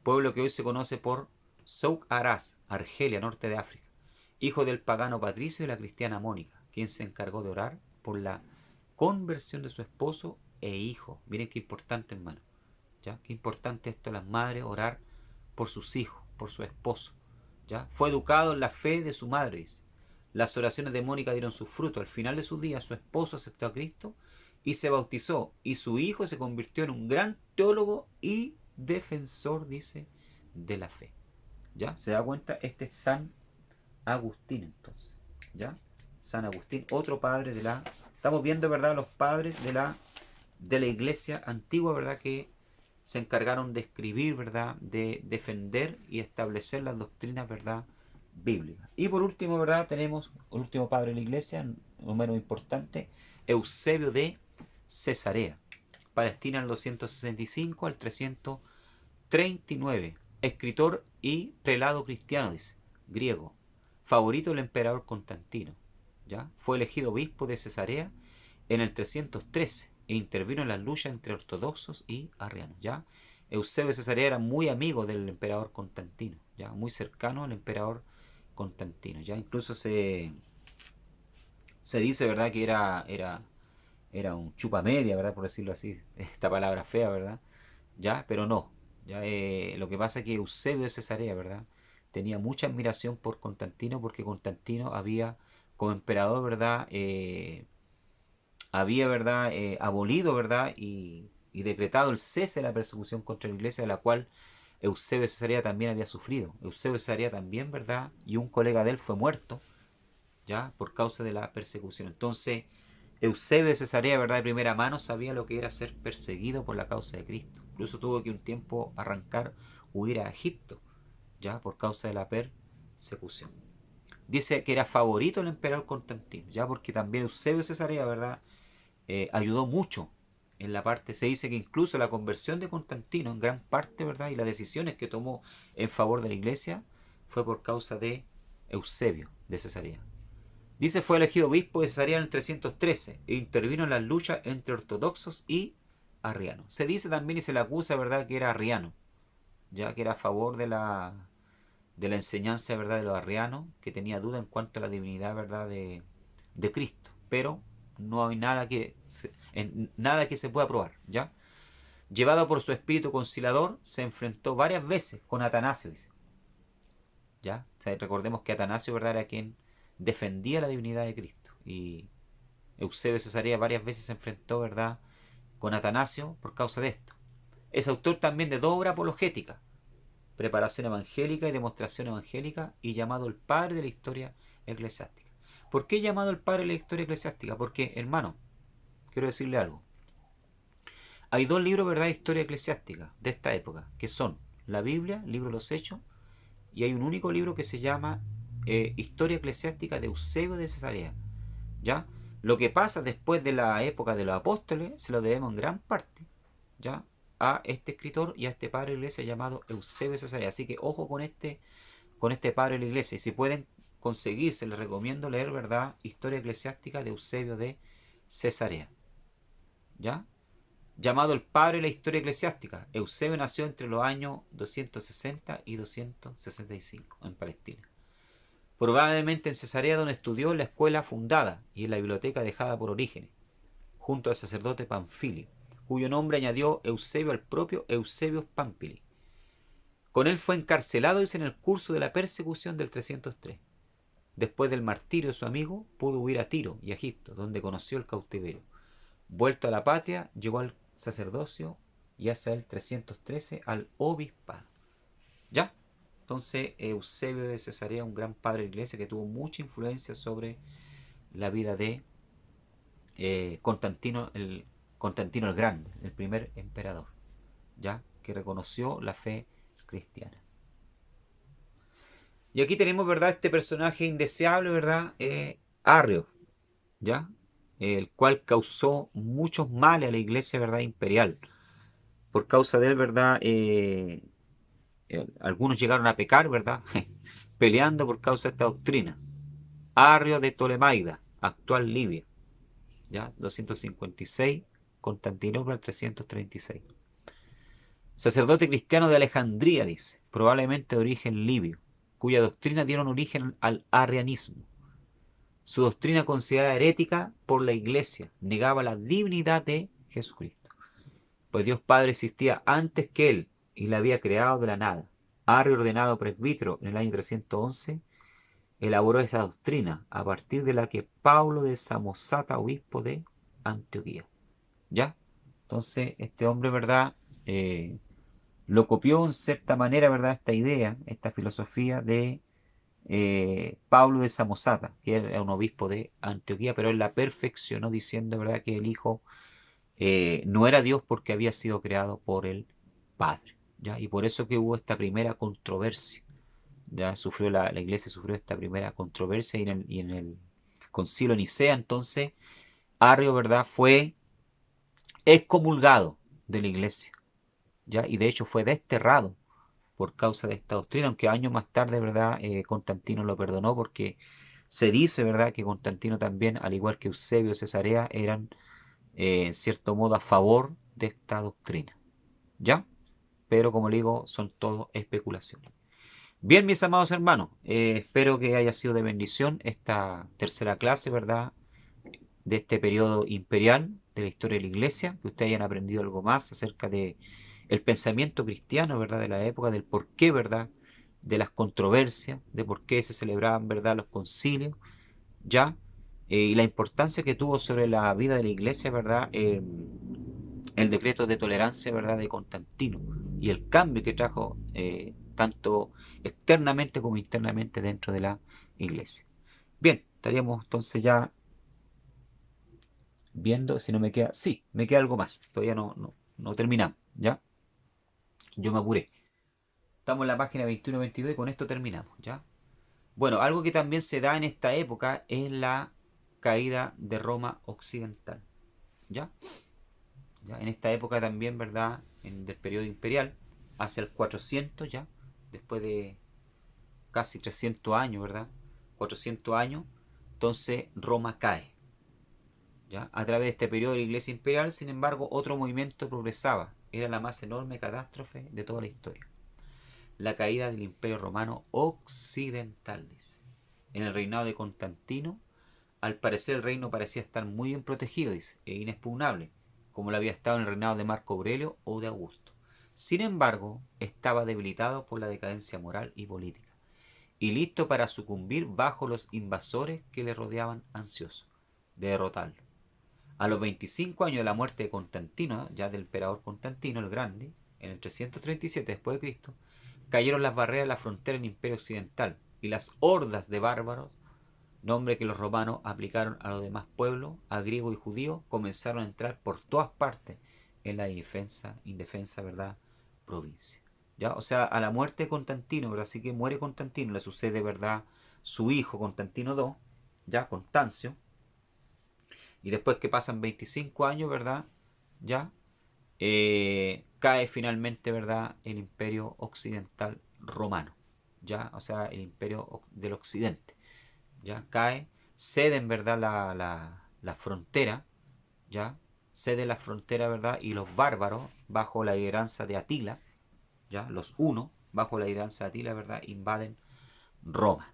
Speaker 1: pueblo que hoy se conoce por Souk Aras, Argelia, norte de África, hijo del pagano Patricio y la cristiana Mónica, quien se encargó de orar por la conversión de su esposo e hijo. Miren qué importante, hermano, ¿ya? Qué importante esto, las madres, orar por sus hijos, por su esposo, ¿ya? Fue educado en la fe de su madre, dice. Las oraciones de Mónica dieron su fruto. Al final de sus días, su esposo aceptó a Cristo y se bautizó, y su hijo se convirtió en un gran teólogo y defensor, dice, de la fe. ¿Ya? ¿Se da cuenta? Este es San Agustín, entonces. ¿Ya? San Agustín, otro padre de la... Estamos viendo, ¿verdad?, los padres de la iglesia antigua, ¿verdad?, que se encargaron de escribir, ¿verdad?, de defender y establecer las doctrinas, ¿verdad?, bíblicas. Y por último, ¿verdad?, tenemos el último padre de la iglesia, no menos importante, Eusebio de Cesarea, Palestina, en el 265 al 339. Escritor y prelado cristiano, dice, griego, favorito del emperador Constantino, ¿ya? Fue elegido obispo de Cesarea en el 313 e intervino en las luchas entre ortodoxos y arrianos, ¿ya? Eusebio de Cesarea era muy amigo del emperador Constantino, ¿ya? Muy cercano al emperador Constantino, ¿ya? Incluso se dice, ¿verdad?, que era un chupamedia, ¿verdad?, por decirlo así, esta palabra fea, ¿verdad? ¿Ya? Pero no. ¿Ya? Lo que pasa es que Eusebio de Cesarea, ¿verdad? Tenía mucha admiración por Constantino porque Constantino había, como emperador, ¿verdad? Había, ¿verdad? Abolido, ¿verdad? Y decretado el cese de la persecución contra la iglesia, de la cual Eusebio de Cesarea también había sufrido. Eusebio de Cesarea también, ¿verdad? Y un colega de él fue muerto, ¿ya? Por causa de la persecución. Entonces, Eusebio de Cesarea, ¿verdad? De primera mano sabía lo que era ser perseguido por la causa de Cristo. Incluso tuvo que un tiempo arrancar, huir a Egipto, ¿ya? Por causa de la persecución. Dice que era favorito el emperador Constantino, ¿ya? Porque también Eusebio de Cesarea, ¿verdad? Ayudó mucho en la parte, se dice que incluso la conversión de Constantino en gran parte, ¿verdad? Y las decisiones que tomó en favor de la iglesia fue por causa de Eusebio de Cesarea. Dice fue elegido obispo de Cesarea en el 313 e intervino en las luchas entre ortodoxos y arrianos. Se dice también y se le acusa, ¿verdad?, que era arriano, ya que era a favor de la enseñanza, ¿verdad?, de los arrianos, que tenía duda en cuanto a la divinidad, ¿verdad?, de Cristo. Pero no hay nada que se pueda probar, ¿ya? Llevado por su espíritu conciliador, se enfrentó varias veces con Atanasio, dice. ¿Ya? O sea, recordemos que Atanasio, ¿verdad?, era quien defendía la divinidad de Cristo. Y Eusebio de Cesarea varias veces se enfrentó, ¿verdad?, con Atanasio por causa de esto. Es autor también de dos obras apologéticas, Preparación Evangélica y Demostración Evangélica, y llamado el padre de la historia eclesiástica. ¿Por qué llamado el padre de la historia eclesiástica? Porque, hermano, quiero decirle algo. Hay dos libros, ¿verdad?, de historia eclesiástica de esta época, que son la Biblia, libro de los Hechos, y hay un único libro que se llama Historia Eclesiástica de Eusebio de Cesarea. ¿Ya? Lo que pasa después de la época de los apóstoles se lo debemos en gran parte, ¿ya?, a este escritor y a este padre de la iglesia llamado Eusebio de Cesarea. Así que ojo con este padre de la iglesia. Y si pueden conseguirse, les recomiendo leer, ¿verdad?, Historia Eclesiástica de Eusebio de Cesarea. ¿Ya? Llamado el padre de la historia eclesiástica. Eusebio nació entre los años 260 y 265 en Palestina. Probablemente en Cesarea, donde estudió en la escuela fundada y en la biblioteca dejada por Orígenes, junto al sacerdote Panfilio, cuyo nombre añadió Eusebio al propio Eusebio Pampili. Con él fue encarcelado, dice, en el curso de la persecución del 303. Después del martirio de su amigo, pudo huir a Tiro y a Egipto, donde conoció el cautiverio. Vuelto a la patria, llegó al sacerdocio y hacia el 313 al obispado. ¿Ya? Entonces, Eusebio de Cesarea, un gran padre de la iglesia que tuvo mucha influencia sobre la vida de Constantino el Grande, el primer emperador, ¿ya?, que reconoció la fe cristiana. Y aquí tenemos, ¿verdad?, este personaje indeseable, ¿verdad?, Arrio, ¿ya?, el cual causó muchos males a la iglesia, ¿verdad?, imperial. Por causa de él, ¿verdad?, algunos llegaron a pecar, ¿verdad?, peleando por causa de esta doctrina. Arrio de Ptolemaida, actual Libia, ¿ya? 256, Constantinopla 336. Sacerdote cristiano de Alejandría, dice, probablemente de origen libio, cuya doctrina dieron origen al arrianismo. Su doctrina, considerada herética por la Iglesia, negaba la divinidad de Jesucristo, pues Dios Padre existía antes que él y la había creado de la nada. Arrio, ordenado presbítero en el año 311, elaboró esa doctrina, a partir de la que Pablo de Samosata, obispo de Antioquía. ¿Ya? Entonces, este hombre, ¿verdad?, lo copió en cierta manera, ¿verdad?, esta idea, esta filosofía de Pablo de Samosata, que era un obispo de Antioquía, pero él la perfeccionó diciendo, ¿verdad?, que el Hijo no era Dios porque había sido creado por el Padre. ¿Ya? Y por eso que hubo esta primera controversia. Ya sufrió la iglesia sufrió esta primera controversia y en el concilio de Nicea, entonces, Arrio, ¿verdad?, fue excomulgado de la iglesia, ¿ya? Y de hecho fue desterrado por causa de esta doctrina, aunque años más tarde, ¿verdad?, Constantino lo perdonó porque se dice, ¿verdad?, que Constantino también, al igual que Eusebio de Cesarea, eran, en cierto modo, a favor de esta doctrina, ¿ya? Pero como le digo, son todo especulaciones. Bien, mis amados hermanos, espero que haya sido de bendición esta tercera clase, ¿verdad?, de este periodo imperial de la historia de la iglesia, que ustedes hayan aprendido algo más acerca de el pensamiento cristiano, ¿verdad? De la época, del por qué, ¿verdad? De las controversias, de por qué se celebraban, ¿verdad? Los concilios, ¿ya? Y la importancia que tuvo sobre la vida de la iglesia, ¿verdad? El decreto de tolerancia, ¿verdad? De Constantino y el cambio que trajo tanto externamente como internamente dentro de la iglesia. Bien, estaríamos entonces ya viendo si no me queda. Sí, me queda algo más. Todavía no terminamos, ¿ya? Yo me apuré. Estamos en la página 21-22 y con esto terminamos, ¿ya? Bueno, algo que también se da en esta época es la caída de Roma occidental, ¿ya? ¿Ya? En esta época también, ¿verdad? Del periodo imperial, hacia el 400 ya, después de casi 300 años, ¿verdad? 400 años, entonces Roma cae, ¿ya? A través de este periodo de la Iglesia imperial, sin embargo, otro movimiento progresaba. Era la más enorme catástrofe de toda la historia. La caída del Imperio Romano Occidental, dice. En el reinado de Constantino, al parecer el reino parecía estar muy bien protegido, dice, e inexpugnable, como lo había estado en el reinado de Marco Aurelio o de Augusto. Sin embargo, estaba debilitado por la decadencia moral y política, y listo para sucumbir bajo los invasores que le rodeaban ansiosos de derrotarlo. A los 25 años de la muerte de Constantino, ya del emperador Constantino el Grande, en el 337 después de Cristo, cayeron las barreras de la frontera del Imperio Occidental y las hordas de bárbaros, nombre que los romanos aplicaron a los demás pueblos, a griegos y judíos, comenzaron a entrar por todas partes en la indefensa, ¿verdad? Provincia. ¿Ya? O sea, a la muerte de Constantino, ¿verdad? Así que muere Constantino, le sucede, ¿verdad? Su hijo Constantino II, ya, Constancio, y después que pasan 25 años, ¿verdad? Ya, cae finalmente, ¿verdad? El imperio occidental romano, ya, o sea, el imperio del occidente, ya, cae, cede en verdad la frontera, ya, cede la frontera, ¿verdad? Y los bárbaros, bajo la lideranza de Atila, ya, los hunos, bajo la lideranza de Atila, ¿verdad? Invaden Roma,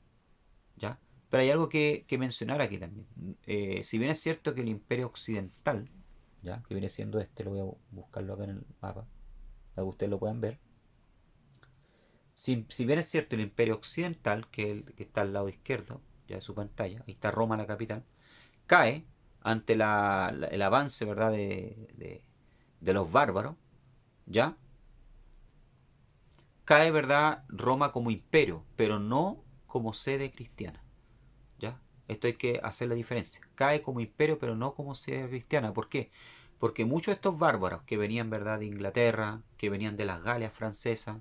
Speaker 1: ya. Pero hay algo que mencionar aquí también. Si bien es cierto que el imperio occidental, ya, que viene siendo este, lo voy a buscarlo acá en el mapa, para que ustedes lo puedan ver. Si bien es cierto el imperio occidental, que está al lado izquierdo ya de su pantalla, ahí está Roma la capital, cae ante el avance, ¿verdad? De los bárbaros, ¿ya? Cae, ¿verdad? Roma como imperio, pero no como sede cristiana, ¿ya? Esto hay que hacer la diferencia. Cae como imperio, pero no como sede cristiana. ¿Por qué? Porque muchos de estos bárbaros que venían, ¿verdad? De Inglaterra, que venían de las Galias francesas,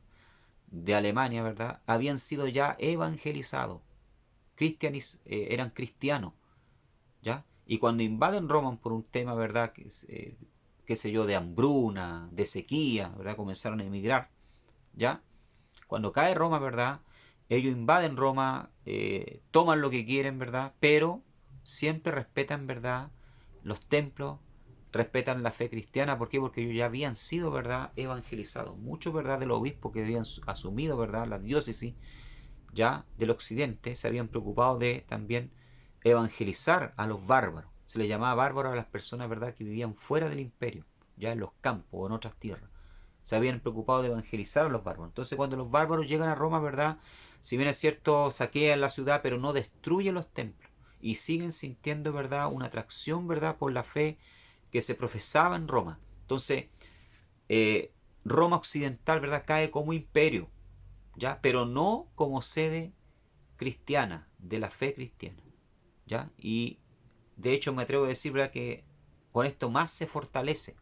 Speaker 1: de Alemania, ¿verdad? Habían sido ya evangelizados, eran cristianos, ¿ya? Y cuando invaden Roma por un tema, ¿verdad? Qué sé yo, de hambruna, de sequía, ¿verdad? Comenzaron a emigrar, ¿ya? Cuando cae Roma, ¿verdad? Ellos invaden Roma, toman lo que quieren, ¿verdad? Pero siempre respetan, ¿verdad? Los templos, respetan la fe cristiana. ¿Por qué? Porque ellos ya habían sido, ¿verdad? Evangelizados. Muchos, ¿verdad? De los obispos que habían asumido, ¿verdad? La diócesis ya del occidente se habían preocupado de también evangelizar a los bárbaros. Se les llamaba bárbaros a las personas, ¿verdad?, que vivían fuera del imperio, ya en los campos o en otras tierras. Se habían preocupado de evangelizar a los bárbaros. Entonces, cuando los bárbaros llegan a Roma, ¿verdad?, si bien es cierto, saquean la ciudad, pero no destruyen los templos. Y siguen sintiendo, ¿verdad?, una atracción, ¿verdad?, por la fe que se profesaba en Roma. Entonces, eh, Roma occidental, ¿verdad?, cae como imperio, ¿ya? Pero no como sede cristiana, de la fe cristiana, ¿ya? Y de hecho me atrevo a decir, ¿verdad?, que con esto más se fortalece,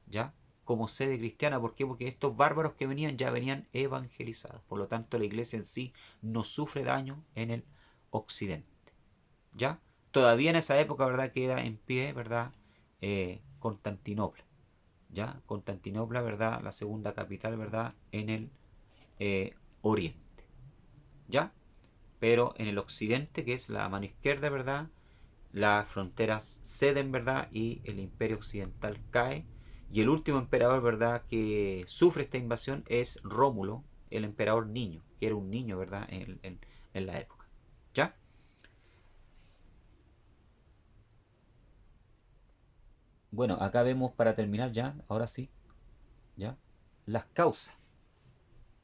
Speaker 1: ¿ya? Como sede cristiana. ¿Por qué? Porque estos bárbaros que venían ya venían evangelizados. Por lo tanto, la iglesia en sí no sufre daño en el occidente, ¿ya? Todavía en esa época, ¿verdad?, queda en pie, ¿verdad?, Constantinopla, ¿ya? Constantinopla, ¿verdad?, la segunda capital, ¿verdad?, en el oriente, ¿ya? Pero en el occidente, que es la mano izquierda, ¿verdad?, las fronteras ceden, ¿verdad?, y el imperio occidental cae. Y el último emperador, ¿verdad?, que sufre esta invasión es Rómulo, el emperador niño, que era un niño, ¿verdad?, en la época. ¿Ya? Bueno, acá vemos para terminar ya, ahora sí, ¿ya? las causas,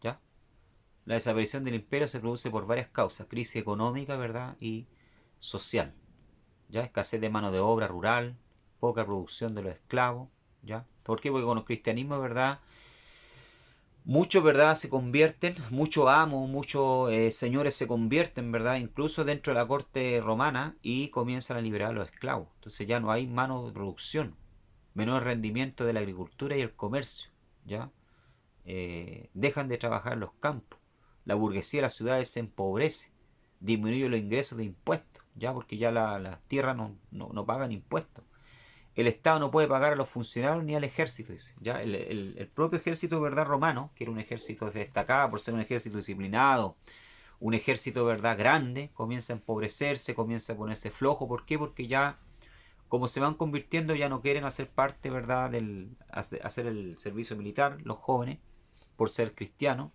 Speaker 1: ¿ya? La desaparición del imperio se produce por varias causas: crisis económica, ¿verdad? Y social, ¿ya? Escasez de mano de obra rural, poca producción de los esclavos, ¿ya? ¿Por qué? Porque con el cristianismo, ¿verdad? Muchos, ¿verdad? Se convierten, muchos amos, muchos señores se convierten, ¿verdad? Incluso dentro de la corte romana, y comienzan a liberar a los esclavos. Entonces ya no hay mano de producción, menor rendimiento de la agricultura y el comercio, ¿ya? Dejan de trabajar en los campos. La burguesía de las ciudades se empobrece, disminuye los ingresos de impuestos, ¿ya? Porque ya las tierras no pagan impuestos. El Estado no puede pagar a los funcionarios ni al ejército, dice. Ya el propio ejército, ¿verdad? Romano, que era un ejército destacado por ser un ejército disciplinado, un ejército, ¿verdad? Grande, comienza a empobrecerse, comienza a ponerse flojo. ¿Por qué? Porque ya, como se van convirtiendo, ya no quieren hacer parte, ¿verdad? Hacer el servicio militar, los jóvenes, por ser cristianos.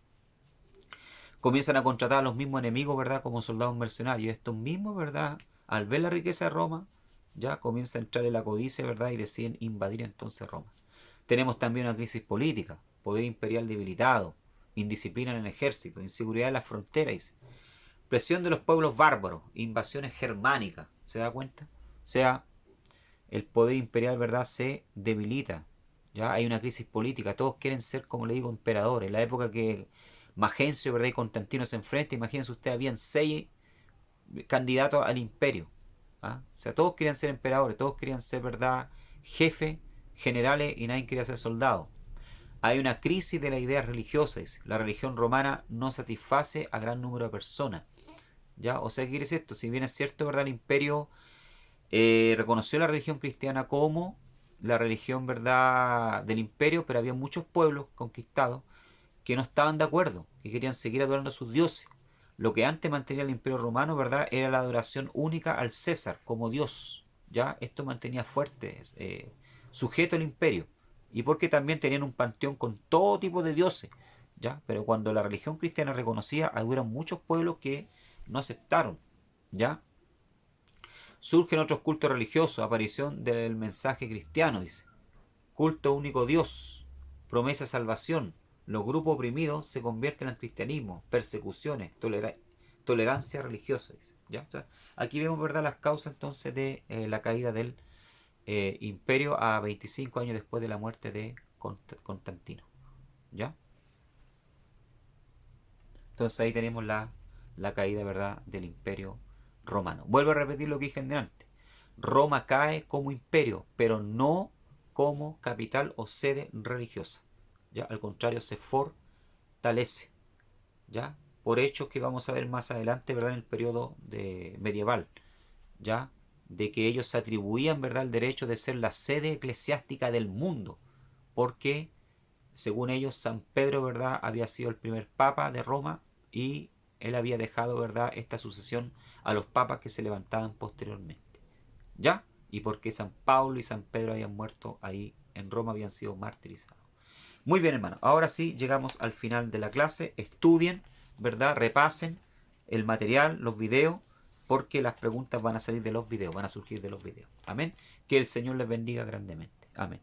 Speaker 1: Comienzan a contratar a los mismos enemigos, ¿verdad? Como soldados mercenarios. Estos mismos, ¿verdad? Al ver la riqueza de Roma, ya comienza a entrar en la codicia, ¿verdad? Y deciden invadir entonces Roma. Tenemos también una crisis política, poder imperial debilitado, indisciplina en el ejército, inseguridad en las fronteras, presión de los pueblos bárbaros, invasiones germánicas. ¿Se da cuenta? O sea, el poder imperial, ¿verdad? Se debilita. Ya hay una crisis política, todos quieren ser, como le digo, emperadores. En la época que Magencio, ¿verdad? Y Constantino se enfrentan, imagínense ustedes, habían 6 candidatos al imperio. ¿Ah? O sea, todos querían ser emperadores, todos querían ser, ¿verdad?, jefes, generales, y nadie quería ser soldado. Hay una crisis de las ideas religiosas. La religión romana no satisface a gran número de personas, ¿ya? O sea, ¿qué quiere decir esto? Si bien es cierto, ¿verdad?, el imperio reconoció la religión cristiana como la religión, ¿verdad?, del imperio, pero había muchos pueblos conquistados que no estaban de acuerdo, que querían seguir adorando a sus dioses. Lo que antes mantenía el imperio romano, ¿verdad?, era la adoración única al César como Dios. ¿Ya? Esto mantenía fuerte, sujeto al imperio. Y porque también tenían un panteón con todo tipo de dioses. ¿Ya? Pero cuando la religión cristiana reconocía, hubo muchos pueblos que no aceptaron. ¿Ya? Surgen otros cultos religiosos, aparición del mensaje cristiano, dice. Culto único Dios, promesa de salvación. Los grupos oprimidos se convierten al cristianismo, persecuciones, tolerancia religiosa. Dice, ¿ya? O sea, aquí vemos, ¿verdad?, las causas entonces de la caída del imperio a 25 años después de la muerte de Constantino. ¿Ya? Entonces ahí tenemos la caída, ¿verdad?, del imperio romano. Vuelvo a repetir lo que dije antes. Roma cae como imperio, pero no como capital o sede religiosa. ¿Ya? Al contrario, se fortalece. ¿Ya? Por hechos que vamos a ver más adelante, ¿verdad?, en el periodo medieval. ¿Ya? De que ellos se atribuían, ¿verdad?, el derecho de ser la sede eclesiástica del mundo. Porque, según ellos, San Pedro, ¿verdad?, había sido el primer papa de Roma, y él había dejado, ¿verdad?, esta sucesión a los papas que se levantaban posteriormente. ¿Ya? Y porque San Pablo y San Pedro habían muerto ahí en Roma, habían sido martirizados. Muy bien, hermano. Ahora sí llegamos al final de la clase. Estudien, ¿verdad? Repasen el material, los videos, porque las preguntas van a salir de los videos, van a surgir de los videos. Amén. Que el Señor les bendiga grandemente. Amén.